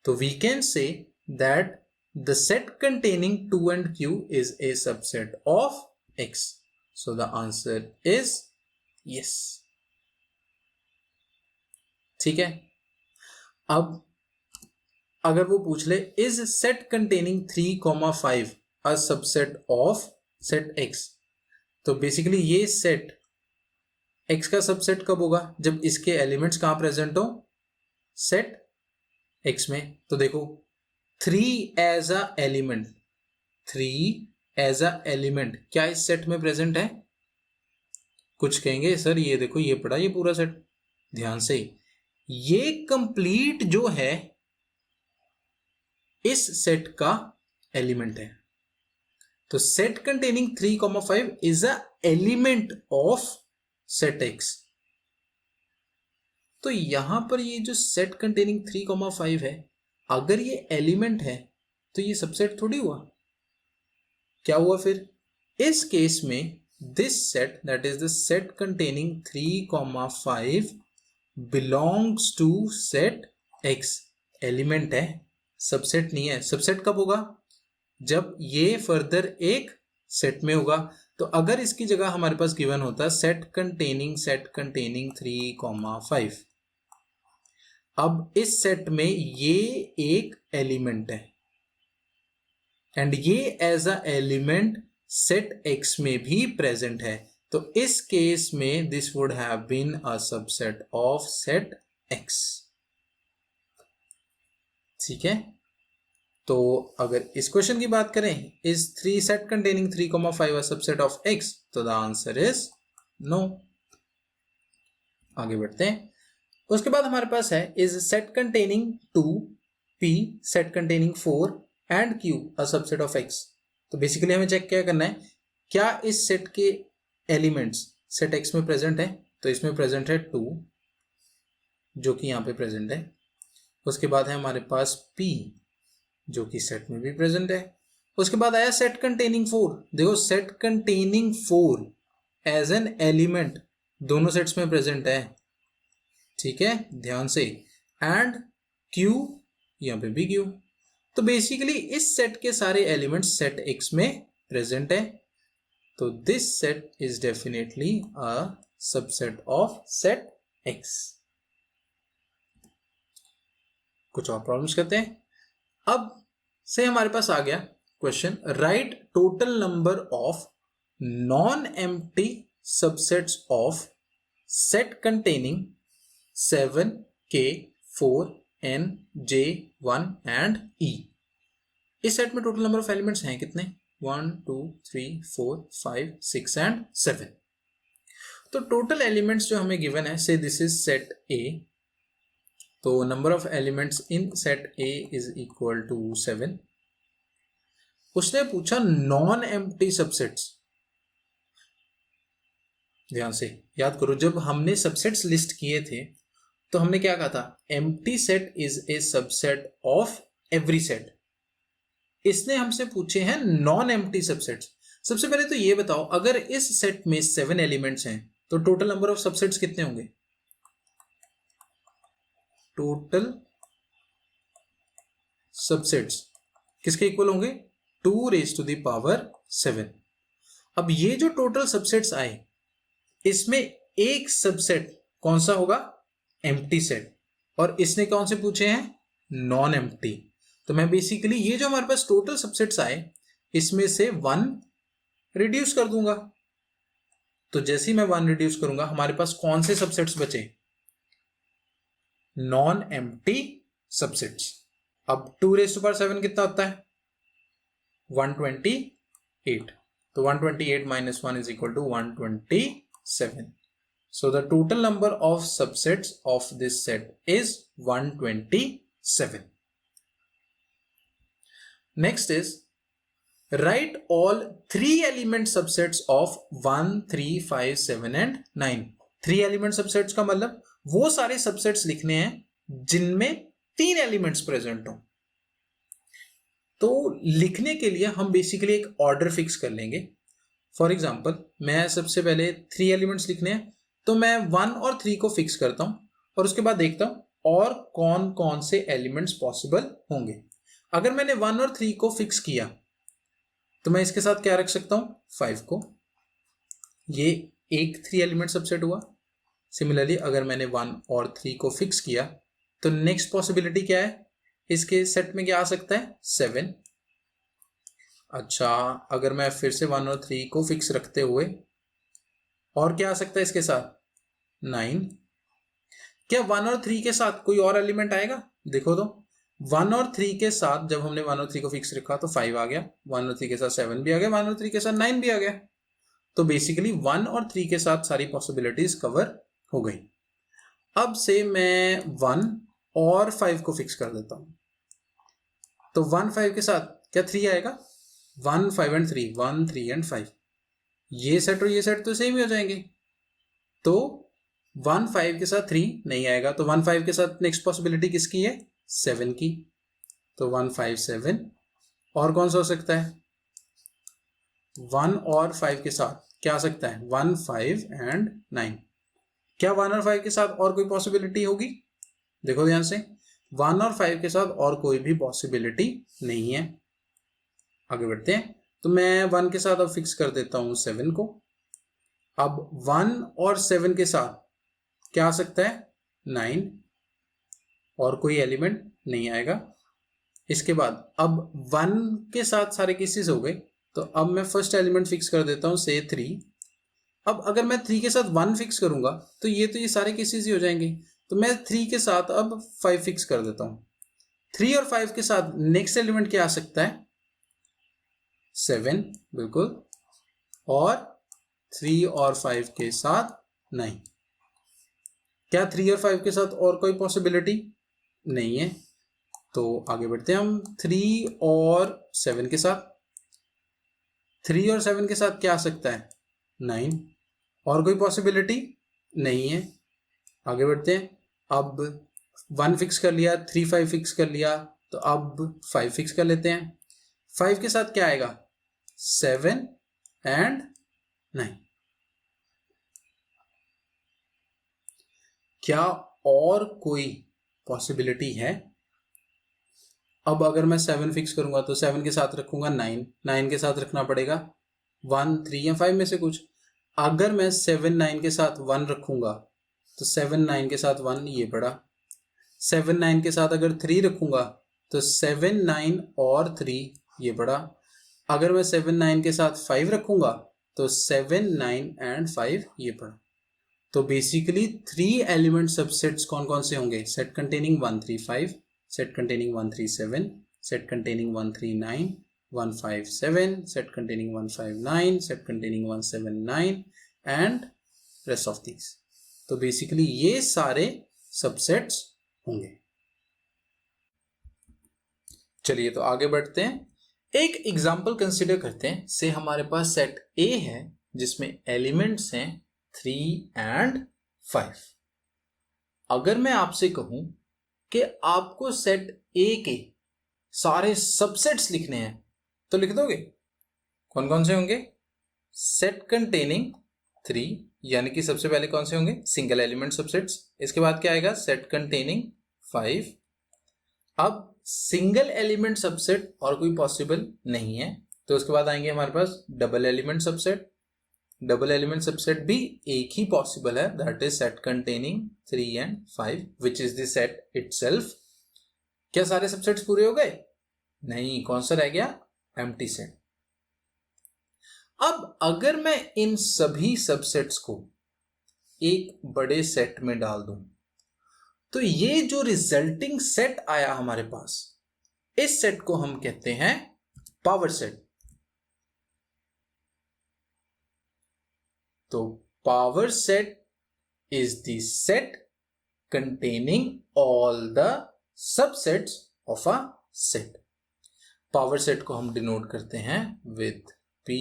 तो we can say that the set containing 2 and q is a subset of x. So the answer is yes. ठीक है। अब अगर वो पूछ ले is set containing 3,5 a subset of set x, तो बेसिकली ये सेट x का सबसेट कब होगा? जब इसके एलिमेंट्स कहां प्रेजेंट हो? सेट x में। तो देखो 3 as a element, 3 as a element क्या इस सेट में प्रेजेंट है? कुछ कहेंगे सर ये देखो ये पड़ा ये पूरा सेट। ध्यान से, ये कंप्लीट जो है इस सेट का एलिमेंट है। तो set containing 3,5 is a element of set x। तो यहां पर ये जो सेट कंटेनिंग 3,5 है, अगर ये एलिमेंट है तो ये सबसेट थोड़ी हुआ। क्या हुआ फिर? इस केस में this set, that is the set containing 3,5 belongs to set x। Element है, सबसेट नहीं है। सबसेट कब होगा? जब ये फर्दर एक सेट में होगा। तो अगर इसकी जगह हमारे पास गिवन होता सेट कंटेनिंग 3,5, अब इस सेट में ये एक एलिमेंट है एंड ये as a element set x में भी प्रेजेंट है। तो इस केस में this would have been a subset of set x। ठीक है। तो अगर इस क्वेश्चन की बात करें, is 3 set containing 3,5 a subset of x, तो द आंसर इज नो। आगे बढ़ते हैं। उसके बाद हमारे पास है is set containing 2 p set containing 4 and q a subset of x। तो बेसिकली हमें चेक क्या करना है, क्या इस सेट के एलिमेंट्स सेट x में प्रेजेंट है? तो इसमें प्रेजेंट है 2 जो कि यहां पे प्रेजेंट है। उसके बाद है हमारे पास p जो कि सेट में भी प्रेजेंट है। उसके बाद आया सेट कंटेनिंग 4। देखो set containing 4 as an element दोनों सेट्स में प्रेजेंट है। ठीक है, ध्यान से। एंड q, यहां पे भी q। तो बेसिकली इस सेट के सारे एलिमेंट्स सेट x में प्रेजेंट है। तो this set is definitely a subset of set x। कुछ और प्रॉब्लम्स करते हैं। अब से हमारे पास आ गया question, right total number of non empty subsets of set containing 7 k 4 n j 1 and e। इस सेट में टोटल नंबर ऑफ एलिमेंट्स हैं कितने? 1 2 3 4 5 6 एंड 7। तो टोटल एलिमेंट्स जो हमें गिवन है, say this is set A। तो number of elements in set A is equal to 7। उसने पूछा नॉन एम्प्टी सबसेट्स। ध्यान से याद करो, जब हमने सबसेट्स लिस्ट किए थे तो हमने क्या कहा था? Empty set is a subset of every set. इसने हमसे पूछे हैं नॉन एम्प्टी सबसेट्स। सबसे पहले तो ये बताओ, अगर इस सेट में 7 एलिमेंट्स हैं तो टोटल नंबर ऑफ सबसेट्स कितने होंगे? टोटल सबसेट्स किसके इक्वल होंगे? 2 raised to the power 7। अब ये जो टोटल सबसेट्स आए, इसमें एक सबसेट कौन सा होगा? Empty set. और इसने कौन से पूछे हैं? Non empty. तो मैं बेसिकली ये जो हमारे पास टोटल सबसेट्स आए, इसमें से 1 रिड्यूस कर दूंगा। तो जैसे ही मैं 1 रिड्यूस करूंगा, हमारे पास कौन से सबसेट्स बचे? Non empty subsets. अब 2 raised to power 7 कितना होता है? 128। तो 128 minus 1 is equal to 127. So the total number of subsets of this set is 127. Next is right all 3 element subsets of 1, 3, 5, 7 and 9। 3 element subsets का मतलब वो सारे सबसेट्स लिखने हैं जिनमें 3 एलिमेंट्स प्रेजेंट हो। तो लिखने के लिए हम बेसिकली एक ऑर्डर फिक्स कर लेंगे। फॉर एग्जाम्पल, मैं सबसे पहले 3 एलिमेंट्स लिखने हैं, तो मैं 1 और 3 को फिक्स करता हूं और उसके बाद देखता हूं और कौन कौन से एलिमेंट्स पॉसिबल होंगे। अगर मैंने 1 और 3 को फिक्स किया तो मैं इसके साथ क्या रख सकता हूं, 5 को। ये एक 3 एलिमेंट सबसेट हुआ। सिमिलरली अगर मैंने 1 और 3 को फिक्स किया तो नेक्स्ट पॉसिबिलिटी क्या है, इसके सेट में क्या आ सकता है, 7। अच्छा, अगर मैं फिर से 1 और 3 को फिक्स रखते हुए, और क्या आ सकता है इसके साथ, 9। क्या 1 और 3 के साथ कोई और एलिमेंट आएगा, देखो तो 1 और 3 के साथ जब हमने 1 और 3 को फिक्स रखा तो 5 आ गया, 1 और 3 के साथ 7 भी आ गया, 1 और 3 के साथ 9 भी आ गया। तो बेसिकली 1 और 3 के साथ सारी पॉसिबिलिटीज कवर हो गई। अब से मैं 1 और 5 को फिक्स कर देता हूं, तो 1, 5 के साथ क्या 3 आएगा, 1, 5 एंड 3, 1, 3 एंड 5। ये सेट और ये सेट तो सेम ही हो जाएंगे। तो 1, 5 के साथ 3 नहीं आएगा, तो 1, 5 के साथ नेक्स्ट पॉसिबिलिटी किसकी है, 7 की। तो 1, 5, 7। और कौन सा हो सकता है, 1 और 5 के साथ क्या आ सकता है, 1, 5 एंड 9। क्या 1 और 5 के साथ और कोई पॉसिबिलिटी होगी, देखो ध्यान से, 1 और 5 के साथ और कोई भी पॉसिबिलिटी नहीं है। आगे बढ़ते हैं, तो मैं 1 के साथ अब फिक्स कर देता हूं 7 को। अब 1 और 7 के साथ क्या आ सकता है, 9, और कोई एलिमेंट नहीं आएगा। इसके बाद अब 1 के साथ सारे केसेस हो गए, तो अब मैं फर्स्ट एलिमेंट फिक्स कर देता हूं, से 3। अब अगर मैं 3 के साथ 1 फिक्स करूंगा तो ये सारे केसेस ही हो जाएंगे। तो मैं 3 के साथ अब 5 फिक्स कर देता हूं। 3 और 5 के साथ नेक्स्ट एलिमेंट क्या आ सकता है, 7, बिल्कुल। और 3 और 5 के साथ 9। क्या 3 और 5 के साथ और कोई पॉसिबिलिटी नहीं है। तो आगे बढ़ते हैं हम 3 और 7 के साथ। 3 और 7 के साथ क्या आ सकता है, 9, और कोई पॉसिबिलिटी नहीं है। आगे बढ़ते हैं, अब 1 फिक्स कर लिया, 3, 5 फिक्स कर लिया, तो अब 5 फिक्स कर लेते हैं। 5 के साथ क्या आएगा, 7 एंड 9। क्या और कोई पॉसिबिलिटी है। अब अगर मैं 7 फिक्स करूंगा तो 7 के साथ रखूंगा 9, 9 के साथ रखना पड़ेगा 1, 3 या 5 में से कुछ। अगर मैं 7, 9 के साथ 1 रखूंगा तो 7, 9 के साथ 1 ये पड़ा। 7, 9 के साथ अगर 3 रखूंगा तो 7, 9 और 3 ये पड़ा। अगर मैं 7, 9 के साथ 5 रखूंगा तो 7, 9 एंड 5 ये पड़ा। तो बेसिकली 3 एलिमेंट सबसेट्स कौन कौन से होंगे, set containing 1, 3, 5, set containing 1, 3, 7, set containing 1, 3, 9, 1, 5, 7, set containing 1, 5, 9, set containing 1, 7, 9 and rest of these। तो बेसिकली ये सारे सबसेट्स होंगे। चलिए तो आगे बढ़ते हैं, एक एग्जांपल कंसीडर करते हैं। से हमारे पास सेट ए है जिसमें एलिमेंट्स हैं 3 एंड 5। अगर मैं आपसे कहूं कि आपको सेट ए के सारे सबसेट्स लिखने हैं तो लिख दोगे, कौन कौन से होंगे, सेट कंटेनिंग 3, यानी कि सबसे पहले कौन से होंगे, सिंगल एलिमेंट सबसेट्स। इसके बाद क्या आएगा, सेट कंटेनिंग 5। अब सिंगल एलिमेंट सबसेट और कोई पॉसिबल नहीं है, तो उसके बाद आएंगे हमारे पास double element subset. Double element subset भी एक ही पॉसिबल है, that is set containing 3 and 5 which is the set itself. क्या सारे सबसेट्स पूरे हो गए, नहीं, कौन सा रह गया, एम्प्टी सेट। अब अगर मैं इन सभी सबसेट्स को एक बड़े सेट में डाल दूं तो ये जो रिजल्टिंग सेट आया हमारे पास, इस सेट को हम कहते हैं पावर सेट। तो power set is the set containing all the subsets of a set। Power set को हम डिनोट करते हैं विद P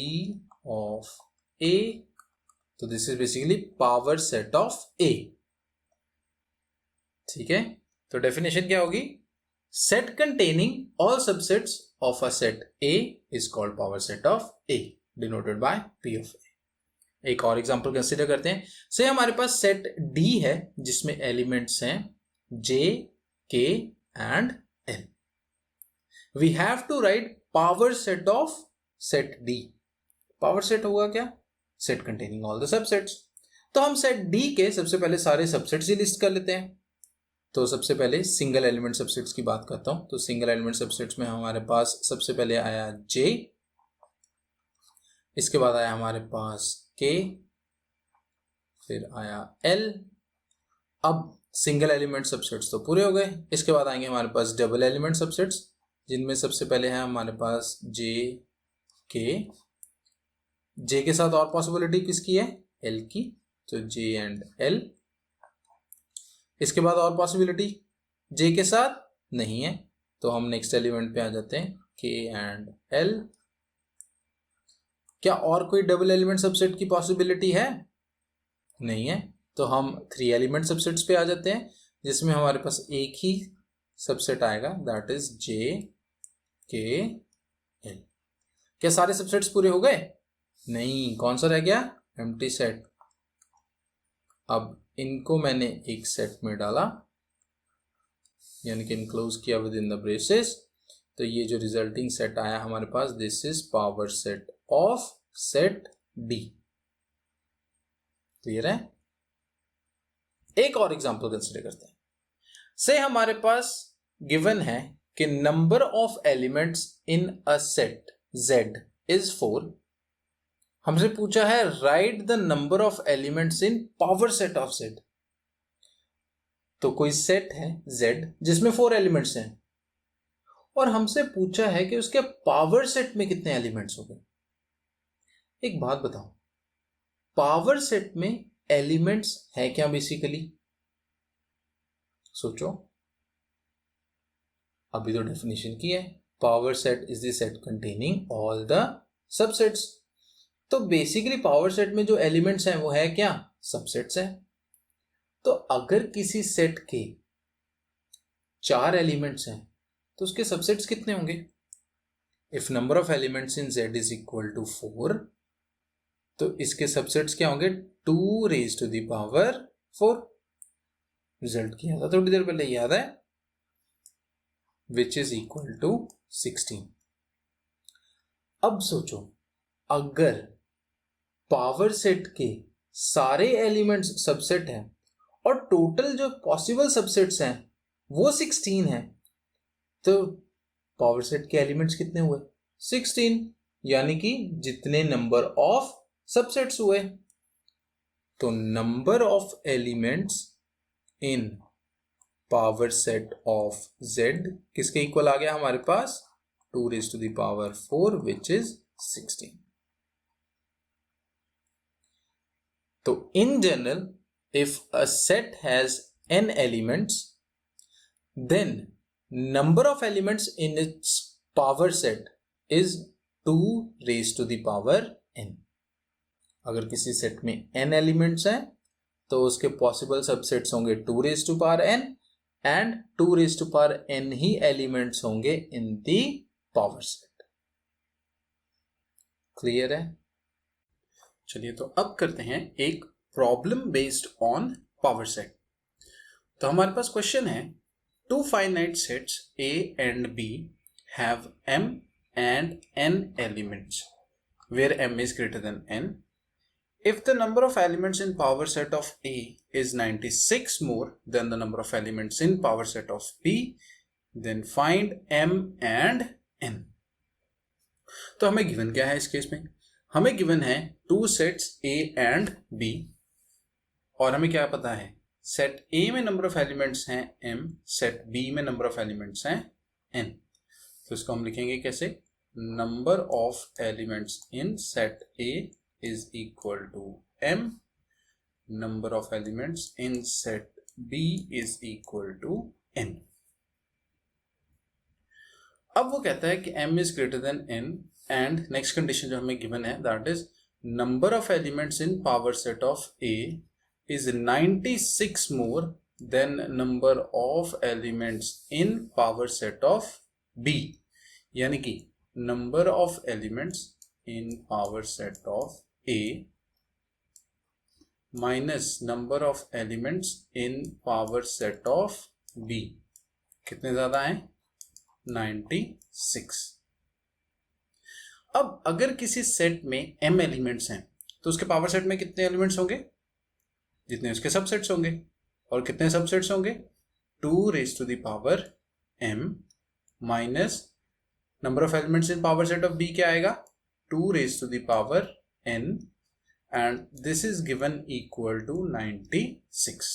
ऑफ A, तो this is basically power set of A। ठीक है, तो डेफिनेशन क्या होगी? Set containing all subsets of a set A is called power set of A, denoted by P of A। एक और example consider करते हैं। से हमारे पास सेट D है जिसमें एलिमेंट्स हैं J, K and L। We have to write power set of set D। Power set होगा क्या? Set containing all the subsets. तो हम सेट D के सबसे पहले सारे सबसेट्स ही लिस्ट कर लेते हैं। तो सबसे पहले सिंगल एलिमेंट सबसेट्स की बात करता हूं। तो सिंगल एलिमेंट सबसेट्स में हमारे पास सबसे पहले आया J, इसके बाद आया हमारे पास K, फिर आया L। अब सिंगल एलिमेंट सबसेट्स तो पूरे हो गए, इसके बाद आएंगे हमारे पास डबल एलिमेंट सबसेट्स, जिनमें सबसे पहले है हमारे पास J, K। J के साथ और पॉसिबिलिटी किसकी है? L की, तो J एंड L। इसके बाद और पॉसिबिलिटी J के साथ नहीं है, तो हम नेक्स्ट एलिमेंट पे आ जाते हैं K एंड L। क्या और कोई डबल एलिमेंट सबसेट की पॉसिबिलिटी है? नहीं है, तो हम 3 एलिमेंट सबसेट्स पे आ जाते हैं, जिसमें हमारे पास एक ही सबसेट आएगा, that is J, K, L। क्या सारे सबसेट्स पूरे हो गए? नहीं, कौन सा रह गया? Empty set. अब इनको मैंने एक सेट में डाला, यानी कि इनक्लोज किया विद इन द ब्रेसेस, तो ये जो रिजल्टिंग सेट आया हमारे पास, this is power set of set D। Clear है? एक और एग्जांपल कंसीडर करते हैं। से हमारे पास गिवन है कि number of elements in a set Z is 4। हमसे पूछा है write the number of elements in power set of Z। तो कोई सेट है Z जिसमें 4 एलिमेंट्स हैं, और हमसे पूछा है कि उसके पावर सेट में कितने एलिमेंट्स हो गए। एक बात बताओ, पावर सेट में एलिमेंट्स है क्या? बेसिकली सोचो, अभी तो डेफिनेशन की है, power set is the set containing all the subsets. तो बेसिकली पावर सेट में जो एलिमेंट्स हैं वो है क्या? सबसेट्स हैं। तो अगर किसी सेट के 4 एलिमेंट्स हैं तो उसके सबसेट्स कितने होंगे? If number of elements in Z is equal to 4, तो इसके सबसेट्स क्या होंगे? 2 raise to the power 4। Result किया था थोड़ी देर पहले, याद है? Which is equal to 16। अब सोचो, अगर पावर सेट के सारे एलिमेंट्स सबसेट हैं और टोटल जो पॉसिबल सबसेट्स हैं वो 16 है, तो पावर सेट के एलिमेंट्स कितने हुए? 16, यानी कि जितने नंबर ऑफ सबसेट्स हुए। तो number of elements in power set of Z किसके इक्वल आ गया हमारे पास? 2 raise to the power 4 which is 16। तो in general, if a set has n elements, then number of elements in its power set is 2 raised to the power n। अगर किसी set में n एलिमेंट्स हैं तो उसके possible subsets होंगे 2 raised to power n and 2 raised to power n he elements होंगे इन the power set. Clear है? चलिए, तो अब करते हैं एक problem based on power set. तो हमारे पास क्वेश्चन है, 2 finite sets A and B have M and N elements where M is greater than N. If the number of elements in power set of A is 96 more than the number of elements in power set of B, then find M and N. तो हमें given क्या है इस case में? हमें given है 2 sets A and B, और हमें क्या पता है? सेट A में नंबर ऑफ एलिमेंट्स हैं M, सेट B में नंबर ऑफ एलिमेंट्स हैं N। तो इसको हम लिखेंगे कैसे? Number of elements in set A is equal to M, number of elements in set B is equal to N। अब वो कहता है कि m is greater than n and next condition जो हमें गिवन है that is number of elements in power set of A is 96 more than number of elements in power set of B. यानी कि number of elements in power set of A minus number of elements in power set of B कितने ज्यादा हैं? 96. अब अगर किसी set में m elements हैं तो उसके पावर सेट में कितने एलिमेंट्स होंगे? जितने उसके सबसेट्स होंगे. और कितने सबसेट्स होंगे? 2 raised to the power m minus number of elements in power set of B क्या आएगा? 2 raised to the power n and this is given equal to 96.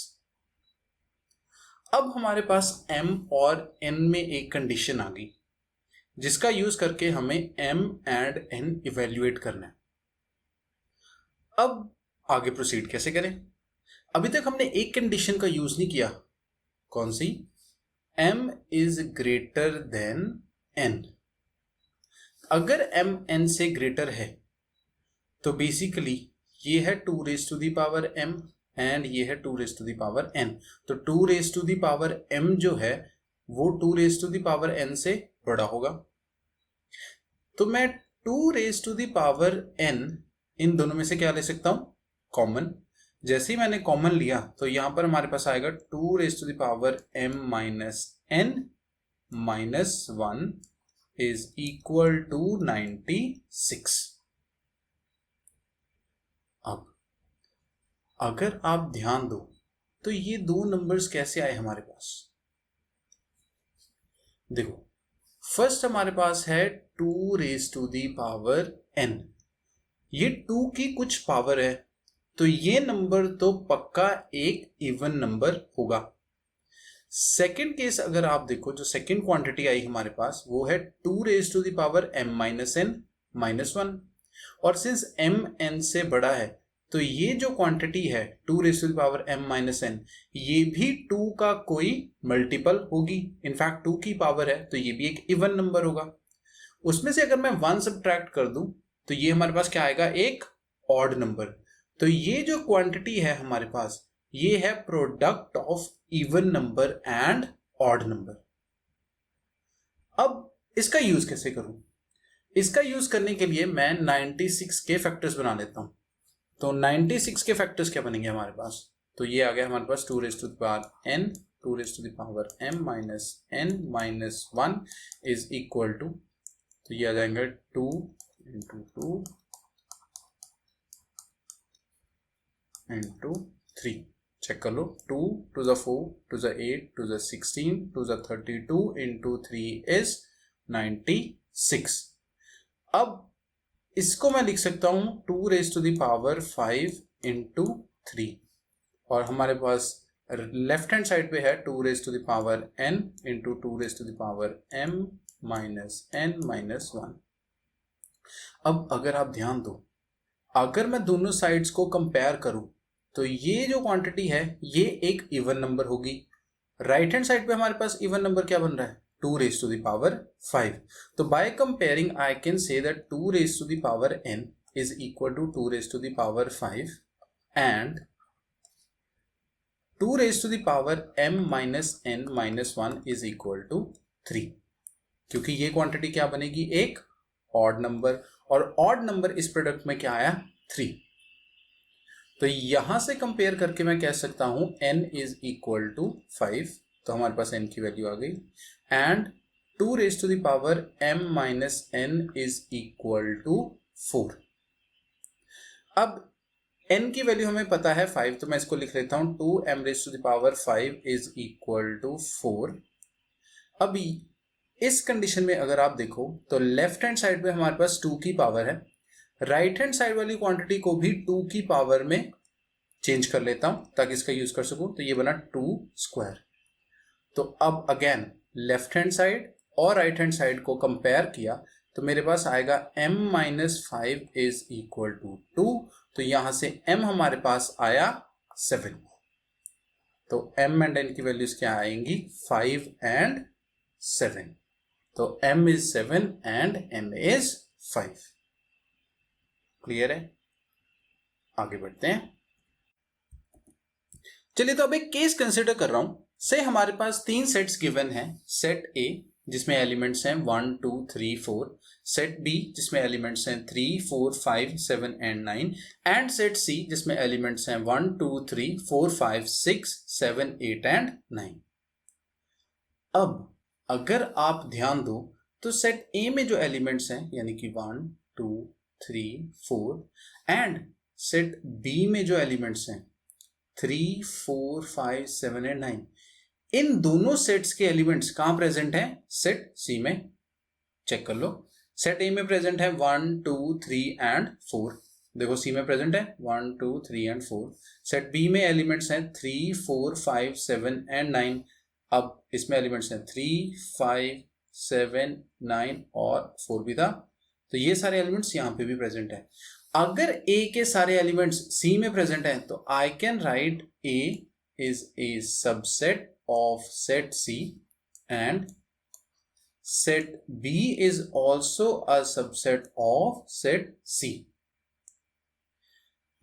अब हमारे पास m और n में एक कंडीशन आ गई जिसका यूज करके हमें m एंड n इवेल्युएट करना है. अब आगे प्रोसीड कैसे करें? अभी तक हमने एक कंडीशन का यूज नहीं किया. कौन सी? m is greater than n. अगर m n से ग्रेटर है तो बेसिकली ये है 2 raised to the power m and ये है 2 raised to the power n. तो 2 raised to the power m जो है वो 2 raised to the power n से बड़ा होगा. तो मैं 2 raised to the power n इन दोनों में से क्या ले सकता हूं? कॉमन. जैसे ही मैंने कॉमन लिया तो यहां पर हमारे पास आएगा 2 raised to the power m minus n minus 1 is equal to 96. अब अगर आप ध्यान दो तो ये दो नंबर्स कैसे आए हमारे पास? देखो, फर्स्ट हमारे पास है 2 raised to the power n. ये 2 की कुछ पावर है तो ये नंबर तो पक्का एक इवन नंबर होगा. सेकेंड केस अगर आप देखो, जो सेकेंड क्वांटिटी आई हमारे पास वो है 2 raised to the power m minus n minus 1. और सिंस m n से बड़ा है तो ये जो क्वांटिटी है 2 raised to the power m minus n ये भी 2 का कोई मल्टीपल होगी. इनफैक्ट 2 की पावर है तो ये भी एक इवन नंबर होगा. उसमें से अगर मैं 1 सब्ट्रैक्ट कर दूं तो ये हमारे पास क्या आएगा? एक ऑड नंबर. तो ये जो क्वांटिटी है हमारे पास ये है product of even number and odd number. अब इसका यूज कैसे करूं? इसका यूज करने के लिए मैं 96 के फैक्टर्स बना लेता हूं. तो 96 के फैक्टर्स क्या बनेंगे हमारे पास? तो ये आ गया हमारे पास 2 raised to the power n 2 raised to the power m minus n minus 1 is equal to, तो ये आ जाएंगे 2 into 2 into 3. चेक कर लो. 2 to the 4 to the 8 to the 16 to the 32 into 3 is 96. अब इसको मैं लिख सकता हूं 2 raised to the power 5 into 3 और हमारे पास लेफ्ट हैंड साइड पे है 2 raised to the power n into 2 raised to the power m minus n minus 1. अब अगर आप ध्यान दो, अगर मैं दोनों साइड्स को कंपेयर करूं तो ये जो क्वांटिटी है ये एक इवन नंबर होगी. राइट हैंड साइड पे हमारे पास इवन नंबर क्या बन रहा है? 2 raised to the power 5. तो by comparing I can say that 2 raised to the power n is equal to 2 raised to the power 5 and 2 raised to the power m minus n minus 1 is equal to 3. क्योंकि ये quantity क्या बनेगी? एक odd number. और odd number इस product में क्या आया? 3. तो यहां से कंपेयर करके मैं कह सकता हूं n इज इक्वल टू 5. तो हमारे पास n की वैल्यू आ गई and 2 raised to the power m minus n is equal to 4. अब n की वैल्यू हमें पता है 5 तो मैं इसको लिख लेता हूं 2m raised to the power 5 is equal to 4. अभी इस कंडीशन में अगर आप देखो तो लेफ्ट हैंड साइड पे हमारे पास 2 की पावर है. राइट हैंड साइड वाली क्वांटिटी को भी 2 की पावर में चेंज कर लेता हूं ताकि इसका यूज कर सकूं. तो ये बना 2 स्क्वायर. तो अब अगेन लेफ्ट हैंड साइड और राइट हैंड साइड को कंपेयर किया तो मेरे पास आएगा m minus 5 is equal to 2. तो यहां से m हमारे पास आया 7. तो m एंड n की वैल्यूज क्या आएंगी? 5 and 7. तो m is 7 and n is 5. Clear है? आगे बढ़ते हैं. चलिए, तो अब एक केस कंसिडर कर रहा हूं. से हमारे पास 3 सेट्स गिवन हैं. सेट ए जिसमें एलिमेंट्स हैं 1 2 3 4, सेट बी जिसमें एलिमेंट्स हैं 3 4 5 7 एंड 9, एंड सेट सी जिसमें एलिमेंट्स हैं 1 2 3 4 5 6 7 8 एंड 9. अब अगर आप ध्यान दो तो सेट ए में जो एलिमेंट्स हैं यानी कि 1 2 3 4 एंड सेट बी में जो एलिमेंट्स हैं 3 4 5 7 एंड 9, इन दोनों सेट्स के एलिमेंट्स कहां प्रेजेंट हैं? सेट सी में. चेक कर लो. सेट ए में प्रेजेंट है 1 2 3 एंड 4. देखो सी में प्रेजेंट है 1 2 3 एंड 4. सेट बी में एलिमेंट्स हैं 3 4 5 7 एंड 9. अब इसमें एलिमेंट्स हैं 3 5 7 9 और 4 भी था. तो ये सारे एलिमेंट्स यहां पे भी प्रेजेंट है. अगर ए के सारे एलिमेंट्स सी में प्रेजेंट हैं तो I can right A is a subset of set C and set B is also a subset of set C.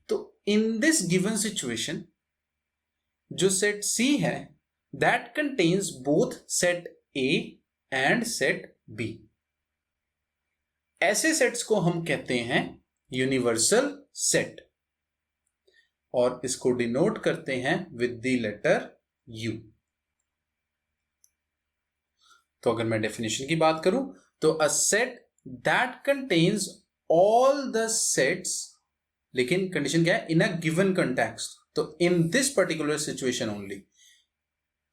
तो in this given situation जो set C है that contains both set A and set B. ऐसे sets को हम कहते हैं universal set और इसको डिनोट करते हैं विद द लेटर U. तो अगर मैं डेफिनेशन की बात करूं तो a set that contains all the sets, लेकिन कंडीशन क्या है? इन अ गिवन कंटेक्स्ट. तो in this particular situation only.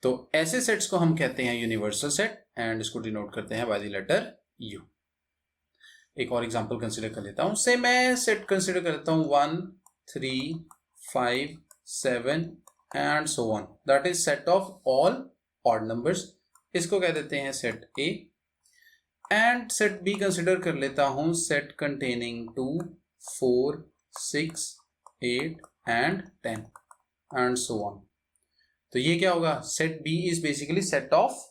तो ऐसे सेट्स को हम कहते हैं यूनिवर्सल सेट एंड इसको डिनोट करते हैं बाय द लेटर यू. एक और एग्जांपल कंसीडर कर लेता हूं. से मैं सेट कंसीडर कर लेता हूं 1 3 5 7 and so on. That is set of all odd numbers. इसको कह देते हैं set A. And set B consider कर लेता हूं set containing 2 4 6 8 and 10 and so on. तो ये क्या होगा? Set B is basically set of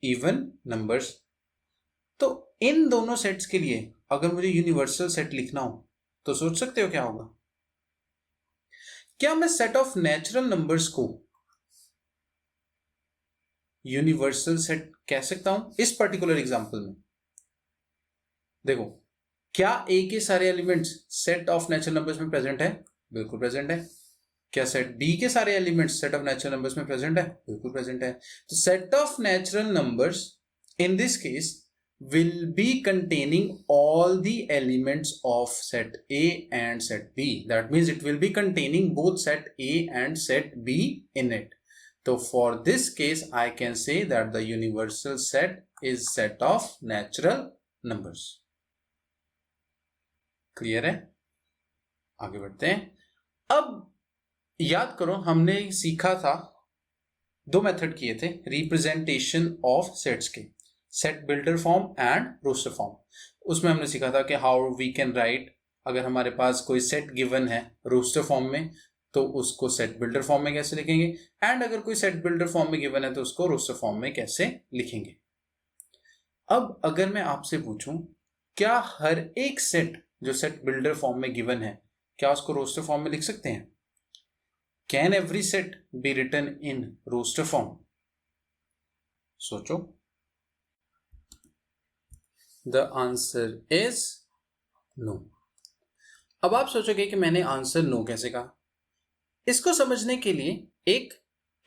even numbers. तो इन दोनों सेट्स के लिए अगर मुझे यूनिवर्सल सेट लिखना हो तो सोच सकते हो क्या होगा? क्या मैं सेट ऑफ नेचुरल नंबर्स को यूनिवर्सल सेट कह सकता हूं इस पर्टिकुलर एग्जांपल में? देखो, क्या ए के सारे elements set of natural numbers में प्रेजेंट है? बिल्कुल प्रेजेंट है. क्या सेट बी के सारे elements set of natural numbers में प्रेजेंट है? बिल्कुल प्रेजेंट है. तो set of natural numbers in this case will be containing all the elements of set A and set B. That means it will be containing both set A and set B in it. So for this case, I can say that the universal set is set of natural numbers. Clear है? आगे बढ़ते हैं. अब याद करो हमने सीखा था, 2 मेथड किए थे रिप्रेजेंटेशन ऑफ सेट्स के, set builder form and roster form. उसमें हमने सीखा था कि हाउ वी कैन राइट, अगर हमारे पास कोई सेट गिवन है रोस्टर फॉर्म में तो उसको सेट बिल्डर फॉर्म में कैसे लिखेंगे, एंड अगर कोई सेट बिल्डर फॉर्म में गिवन है तो उसको रोस्टर फॉर्म में कैसे लिखेंगे. अब अगर मैं आपसे पूछूं क्या हर एक सेट जो सेट बिल्डर फॉर्म में गिवन है क्या उसको रोस्टर फॉर्म में लिख सकते हैं? Can every set be written in roster form? सोचो. The answer is no. अब आप सोचोगे कि मैंने आंसर नो कैसे कहा. इसको समझने के लिए एक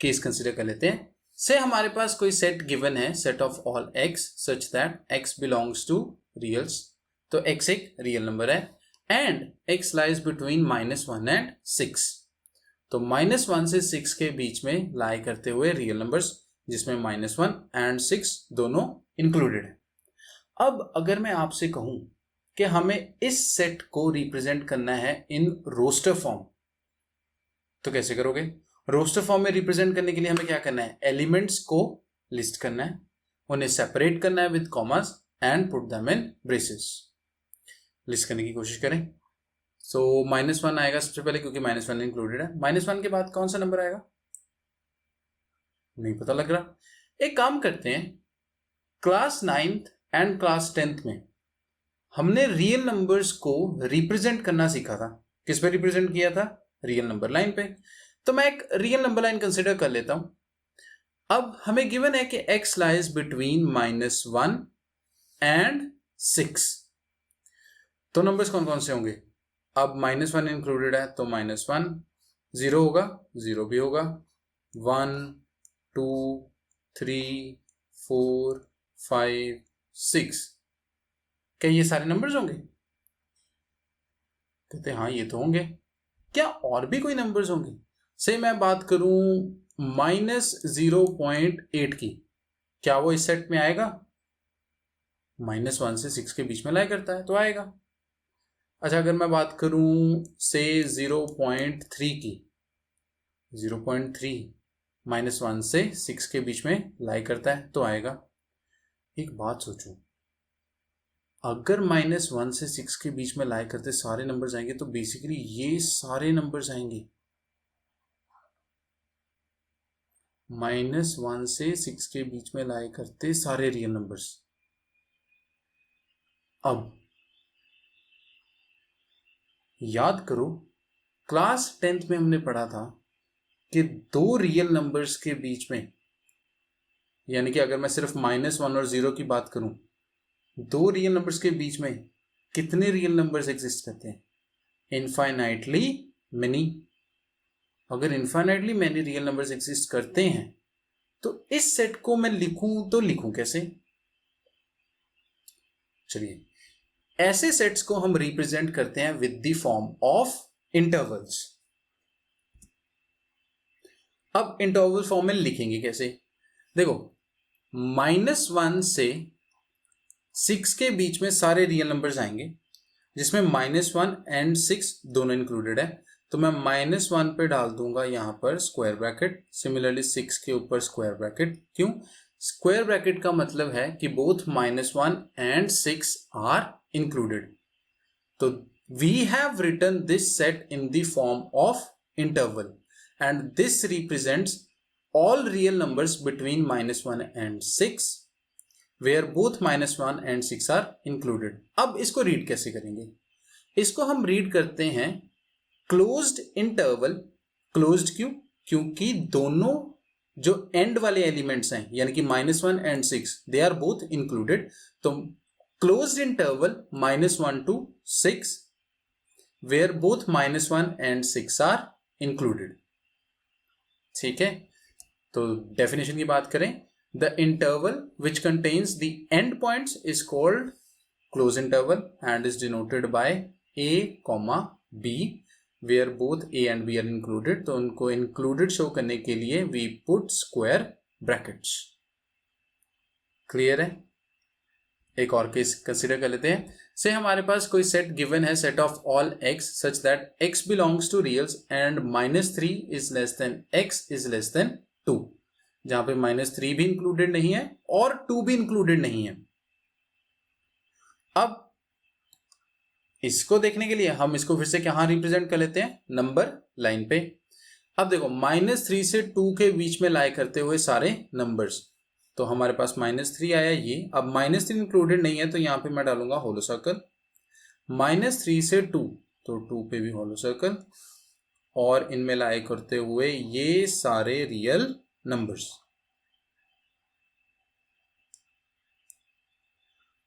केस कंसीडर कर लेते हैं. से हमारे पास कोई सेट गिवन है, set of all x such that x belongs to reals. तो x एक रियल नंबर है and x lies between -1 and 6. तो -1 से 6 के बीच में लाई करते हुए रियल नंबर्स जिसमें -1 एंड 6 दोनों इंक्लूडेड है. अब अगर मैं आपसे कहूं कि हमें इस सेट को रिप्रेजेंट करना है इन रोस्टर फॉर्म तो कैसे करोगे? रोस्टर फॉर्म में रिप्रेजेंट करने के लिए हमें क्या करना है? एलिमेंट्स को लिस्ट करना है, उन्हें सेपरेट करना है with commas and put them in braces. List करने की कोशिश करें. सो -1 आएगा सबसे पहले क्योंकि -1 इंक्लूडेड है. -1 के बाद कौन सा नंबर आएगा? नहीं पता लग रहा. एक काम करते हैं, class 9th and class 10th में हमने रियल नंबर्स को रिप्रेजेंट करना सीखा था। किस पे रिप्रेजेंट किया था? रियल नंबर लाइन पे। तो मैं एक रियल नंबर लाइन कंसिडर कर लेता हूं। अब हमें गिवन है कि x लाइज बिटवीन -1 एंड 6। तो नंबर्स कौन कौन से होंगे? अब -1 इंक्लूडेड है तो -1, 0 होगा, 0 भी होगा, 1 2 3 4 5 6। क्या ये सारे नंबर्स होंगे? कहते हैं हाँ ये तो होंगे। क्या और भी कोई नंबर्स होंगे? से मैं बात करूं -0.8 की, क्या वो इस सेट में आएगा? -1 से 6 के बीच में लाई करता है तो आएगा। अच्छा, अगर मैं बात करूं से 0.3 की, 0.3 -1 से 6 के बीच में लाई करता है तो आएगा। एक बात सोचो, अगर -1 से 6 के बीच में लाई करते सारे नंबर्स आएंगे तो बेसिकली ये सारे नंबर्स आएंगे। -1 से 6 के बीच में लाई करते सारे रियल नंबर्स। अब याद करो, क्लास 10th में हमने पढ़ा था कि दो रियल नंबर्स के बीच में, यानी कि अगर मैं सिर्फ -1 और 0 की बात करूं, दो रियल नंबर्स के बीच में कितने रियल नंबर्स एग्जिस्ट करते हैं? Infinitely many. अगर infinitely many real numbers exist करते हैं तो इस सेट को मैं लिखूं तो लिखूं कैसे? चलिए, ऐसे सेट्स को हम रिप्रेजेंट करते हैं with the form of intervals. अब इंटरवल फॉर्म में लिखेंगे कैसे? देखो, -1 से 6 के बीच में सारे रियल नंबर्स आएंगे, जिसमें -1 एंड 6 दोनों इंक्लूडेड है। तो मैं -1 पे डाल दूंगा यहां पर स्क्वायर ब्रैकेट, सिमिलरली 6 के ऊपर स्क्वायर ब्रैकेट। क्यों? स्क्वायर ब्रैकेट का मतलब है कि बोथ -1 एंड 6 आर इंक्लूडेड। तो we have written this set in the form of interval and this represents all real numbers between -1 and 6 where both -1 and 6 are included। अब इसको read कैसे करेंगे? इसको हम रीड करते हैं क्लोज्ड इंटरवल। क्लोज्ड क्यों? क्योंकि दोनों जो एंड वाले एलिमेंट्स हैं, यानी कि -1 and 6, they are both included. तो closed interval -1 to 6 where both -1 and 6 are included। ठीक है, तो डेफिनेशन की बात करें, the interval which contains the end points is called closed interval and is denoted by a, b where both a and b are included. तो उनको included show करने के लिए we put square brackets. Clear है? एक और case consider कर लेते हैं। से हमारे पास कोई सेट गिवन है, set of all x such that x belongs to reals and -3 is less than x is less than 2, जहां पे -3 भी इंक्लूडेड नहीं है और 2 भी इंक्लूडेड नहीं है। अब इसको देखने के लिए हम इसको फिर से कहां रिप्रेजेंट कर लेते हैं? नंबर लाइन पे। अब देखो, -3 से 2 के बीच में लाई करते हुए सारे नंबर्स, तो हमारे पास -3 आया ये। अब -3 इंक्लूडेड नहीं है तो यहां पे मैं डालूंगा होलो सर्कल। -3 से 2, तो 2 पे भी होलो सर्कल, और इनमें लाई करते हुए ये सारे रियल नंबर्स।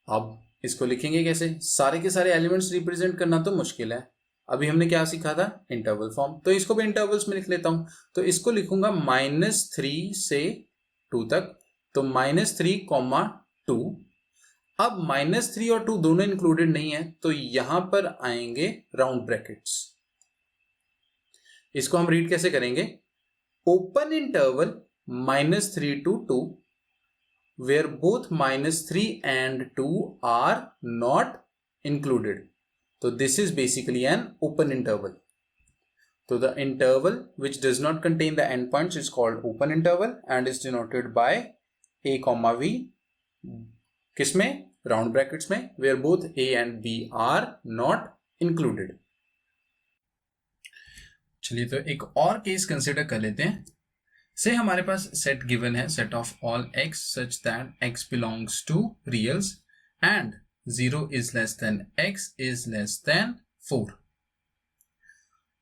अब इसको लिखेंगे कैसे? सारे के सारे एलिमेंट्स रिप्रेजेंट करना तो मुश्किल है। अभी हमने क्या सीखा था? Interval form. तो इसको भी इंटरवल्स में लिख लेता हूं। तो इसको लिखूंगा -3 से 2 तक, तो -3, 2। अब -3 और 2 दोनों इंक्लूडेड नहीं है तो यहां पर आएंगे राउंड ब्रैकेट्स। इसको हम रीड कैसे करेंगे? Open interval -3 to 2 where both -3 and 2 are not included। So this is basically an open interval। So the interval which does not contain the endpoints is called open interval and is denoted by a, v, किसमें? Round brackets में, where both a and b are not included। चलिए, तो एक और case consider कर लेते हैं। से हमारे पास सेट गिवन है, set of all x such that x belongs to reals and 0 is less than x is less than 4.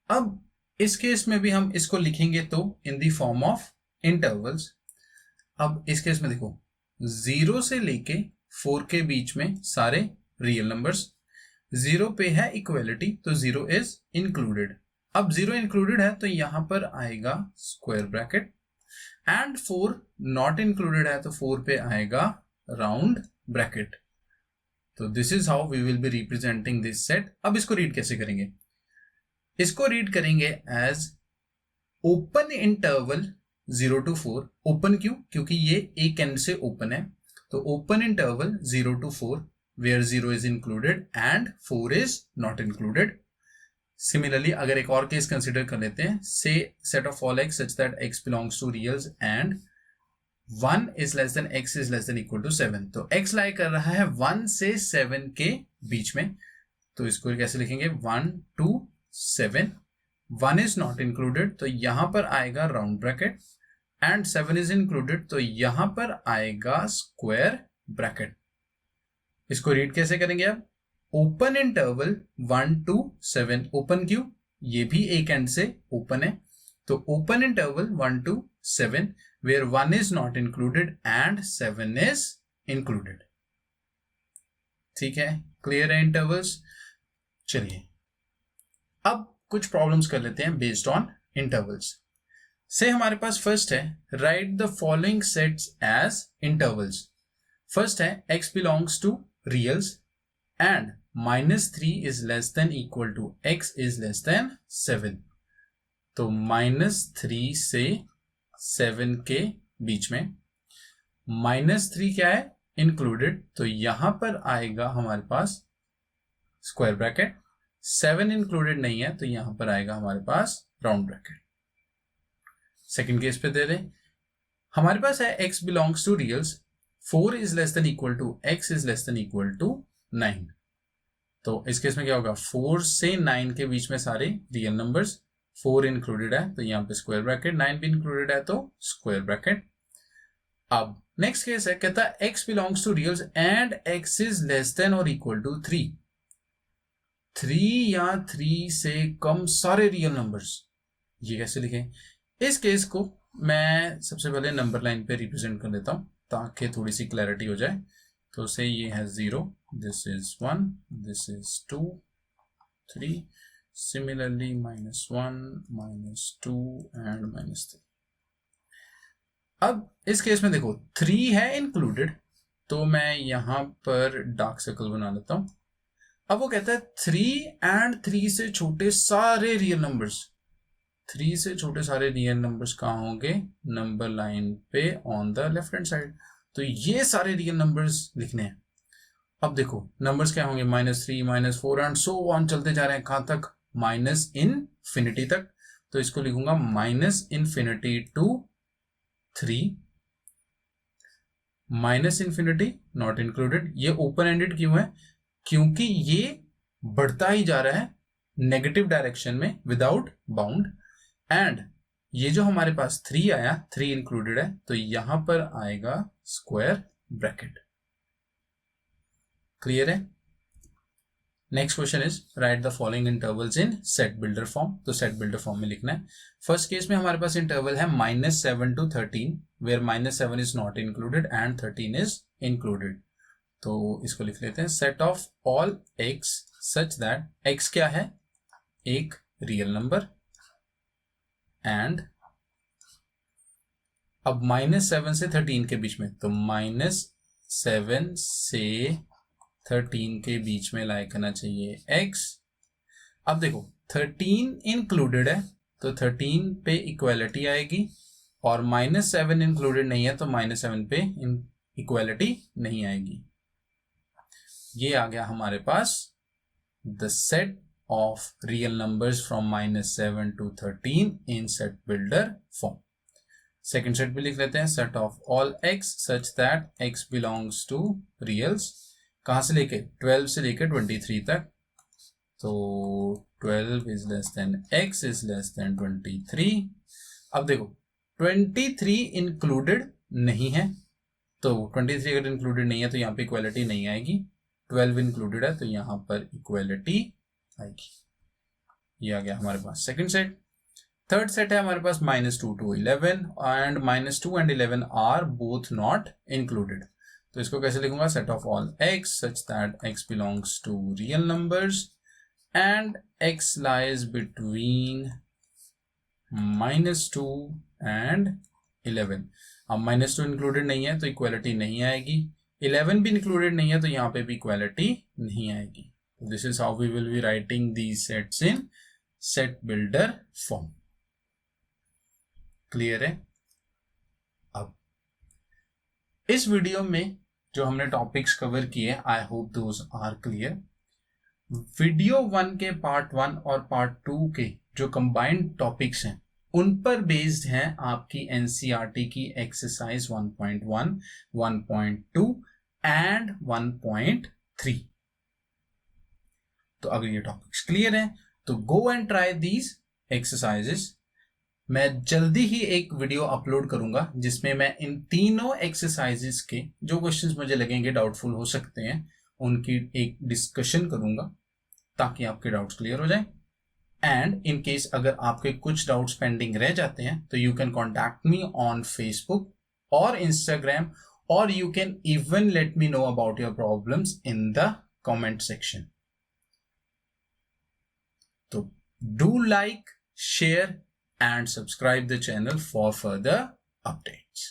अब इस केस में भी हम इसको लिखेंगे तो इन द फॉर्म ऑफ इंटरवल्स. अब इस केस में देखो 0 से लेके 4 के बीच में सारे रियल नंबर्स. 0 पे है इक्वलिटी तो 0 इज इंक्लूडेड. अब 0 इंक्लूडेड है तो यहां पर आएगा square bracket, and 4 not included है तो 4 पे आएगा राउंड ब्रैकेट. तो this is how we will be representing this set. अब इसको रीड कैसे करेंगे? इसको रीड करेंगे as open interval 0 to 4. Open क्यों? क्योंकि ये एक एंड से ओपन है. तो open interval 0 to 4 where 0 is included and 4 is not included. Similarly, अगर एक और केस कंसिडर कर लेते हैं, say set of all x such that x belongs to reals and 1 is less than x is less than equal to 7. तो x लाई कर रहा है 1 से 7 के बीच में. तो इसको कैसे लिखेंगे? 1 to 7. 1 is not included तो यहां पर आएगा round bracket, and 7 is included तो यहां पर आएगा स्क्वायर ब्रैकेट. इसको रीड कैसे करेंगे? अब ओपन इंटरवल 1 to 7. ओपन क्यों? ये भी एक एंड से ओपन है. तो open interval 1 to 7 where 1 is not included and 7 is included. ठीक है, क्लियर है इंटरवल्स. चलिए अब कुछ प्रॉब्लम्स कर लेते हैं बेस्ड ऑन इंटरवल्स. से हमारे पास फर्स्ट है write the following sets as intervals. First है x belongs to reals and -3 is less than equal to x is less than 7. तो -3 से 7 के बीच में. -3 क्या है? इंक्लूडेड तो यहां पर आएगा हमारे पास स्क्वायर ब्रैकेट. 7 इंक्लूडेड नहीं है तो यहां पर आएगा हमारे पास राउंड ब्रैकेट. सेकेंड केस पे दे रहे हमारे पास है x belongs to reals. 4 is less than equal to x is less than equal to 9. तो इस केस में क्या होगा? 4 से 9 के बीच में सारे रियल नंबर्स. 4 इंक्लूडेड है तो यहां पे स्क्वायर ब्रैकेट. 9 भी इंक्लूडेड है तो स्क्वायर ब्रैकेट. अब नेक्स्ट केस है, कहता है x belongs to reals and x is less than और इक्वल टू 3. 3 या 3 से कम सारे रियल नंबर्स. ये कैसे लिखें? इस केस को मैं सबसे पहले नंबर लाइन पे रिप्रेजेंट कर लेता हूं ताकि थोड़ी सी क्लैरिटी हो जाए. तो से ये है 0, this is 1, this is 2, 3. Similarly -1, -2 and -3. अब इस केस में देखो 3 है इंक्लूडेड तो मैं यहां पर डार्क सर्कल बना लेता हूं. अब वो कहता है 3 एंड 3 से छोटे सारे रियल नंबर्स. 3 से छोटे सारे रियल नंबर्स कहाँ होंगे? नंबर लाइन पे on the left hand side. तो ये सारे रियल नंबर्स लिखने हैं. अब देखो नंबर्स क्या होंगे? -3, -4 एंड सो ऑन चलते जा रहे हैं. कहां तक? -इनफिनिटी तक. तो इसको लिखूंगा -infinity to 3. -Infinity not included. ये ओपन एंडेड क्यों है? क्योंकि ये बढ़ता ही जा रहा है नेगेटिव डायरेक्शन में विदाउट बाउंड. एंड ये जो हमारे पास 3 आया, 3 इंक्लूडेड है तो यहां पर आएगा स्क्वायर ब्रैकेट. क्लियर है? Next question is right the following intervals in set builder form. तो सेट बिल्डर फॉर्म में लिखना है. फर्स्ट केस में हमारे पास इंटरवल है -7 to 13 where -7 is not included and 13 is included. तो इसको लिख लेते हैं set of all x such that x क्या है? एक रियल नंबर. एंड अब -7 से 13 के बीच में, तो -7 से 13 के बीच में लाइक करना चाहिए x. अब देखो 13 इंक्लूडेड है तो 13 पे इक्वालिटी आएगी और -7 इंक्लूडेड नहीं है तो -7 पे इक्वालिटी नहीं आएगी. ये आ गया हमारे पास the set of real numbers from -7 to 13 in set builder form. Second set भी लिख लेते हैं. Set of all x such that x belongs to reals. कहां से लेके? 12 से लेके 23 तक. तो 12 is less than x is less then 23. अब देखो 23 इंक्लूडेड नहीं है तो 23 अगर इंक्लूडेड नहीं है तो यहाँ पे इक्वालिटी नहीं आएगी, 12 इंक्लूडेड है तो यहाँ पर इक्वालिटी आएगी। ये आ गया हमारे पास सेकंड सेट। थर्ड सेट है हमारे पास -2 to 11 and -2 and 11 are both not included. तो इसको कैसे लिखूंगा, set of all x such that x belongs to real numbers and x lies between -2 and 11। अब -2 इंक्लूडेड नहीं है तो इक्वालिटी नहीं आएगी, 11 भी इंक्लूडेड नहीं है तो यहाँ पे भी इक्वालिटी नहीं आएगी। This is how we will be writing these sets in set builder form. Clear है? अब इस वीडियो में जो हमने टॉपिक्स कवर किए, I hope those are clear. Video 1 के पार्ट 1 और पार्ट 2 के जो कंबाइंड टॉपिक्स हैं उन पर बेस्ड हैं आपकी एनसीईआरटी की एक्सरसाइज 1.1, 1.2 एंड 1.3। तो अगर ये टॉपिक्स क्लियर हैं तो go and try these exercises. मैं जल्दी ही एक वीडियो अपलोड करूंगा जिसमें मैं इन तीनों एक्सरसाइजेस के जो क्वेश्चंस मुझे लगेंगे डाउटफुल हो सकते हैं उनकी एक डिस्कशन करूंगा ताकि आपके डाउट्स क्लियर हो जाए। एंड इन केस अगर आपके कुछ डाउट्स पेंडिंग रह जाते हैं तो you can contact me on Facebook और इंस्टाग्राम, और you can even let me know about your problems in the comment section. तो do like, share and subscribe the channel for further updates.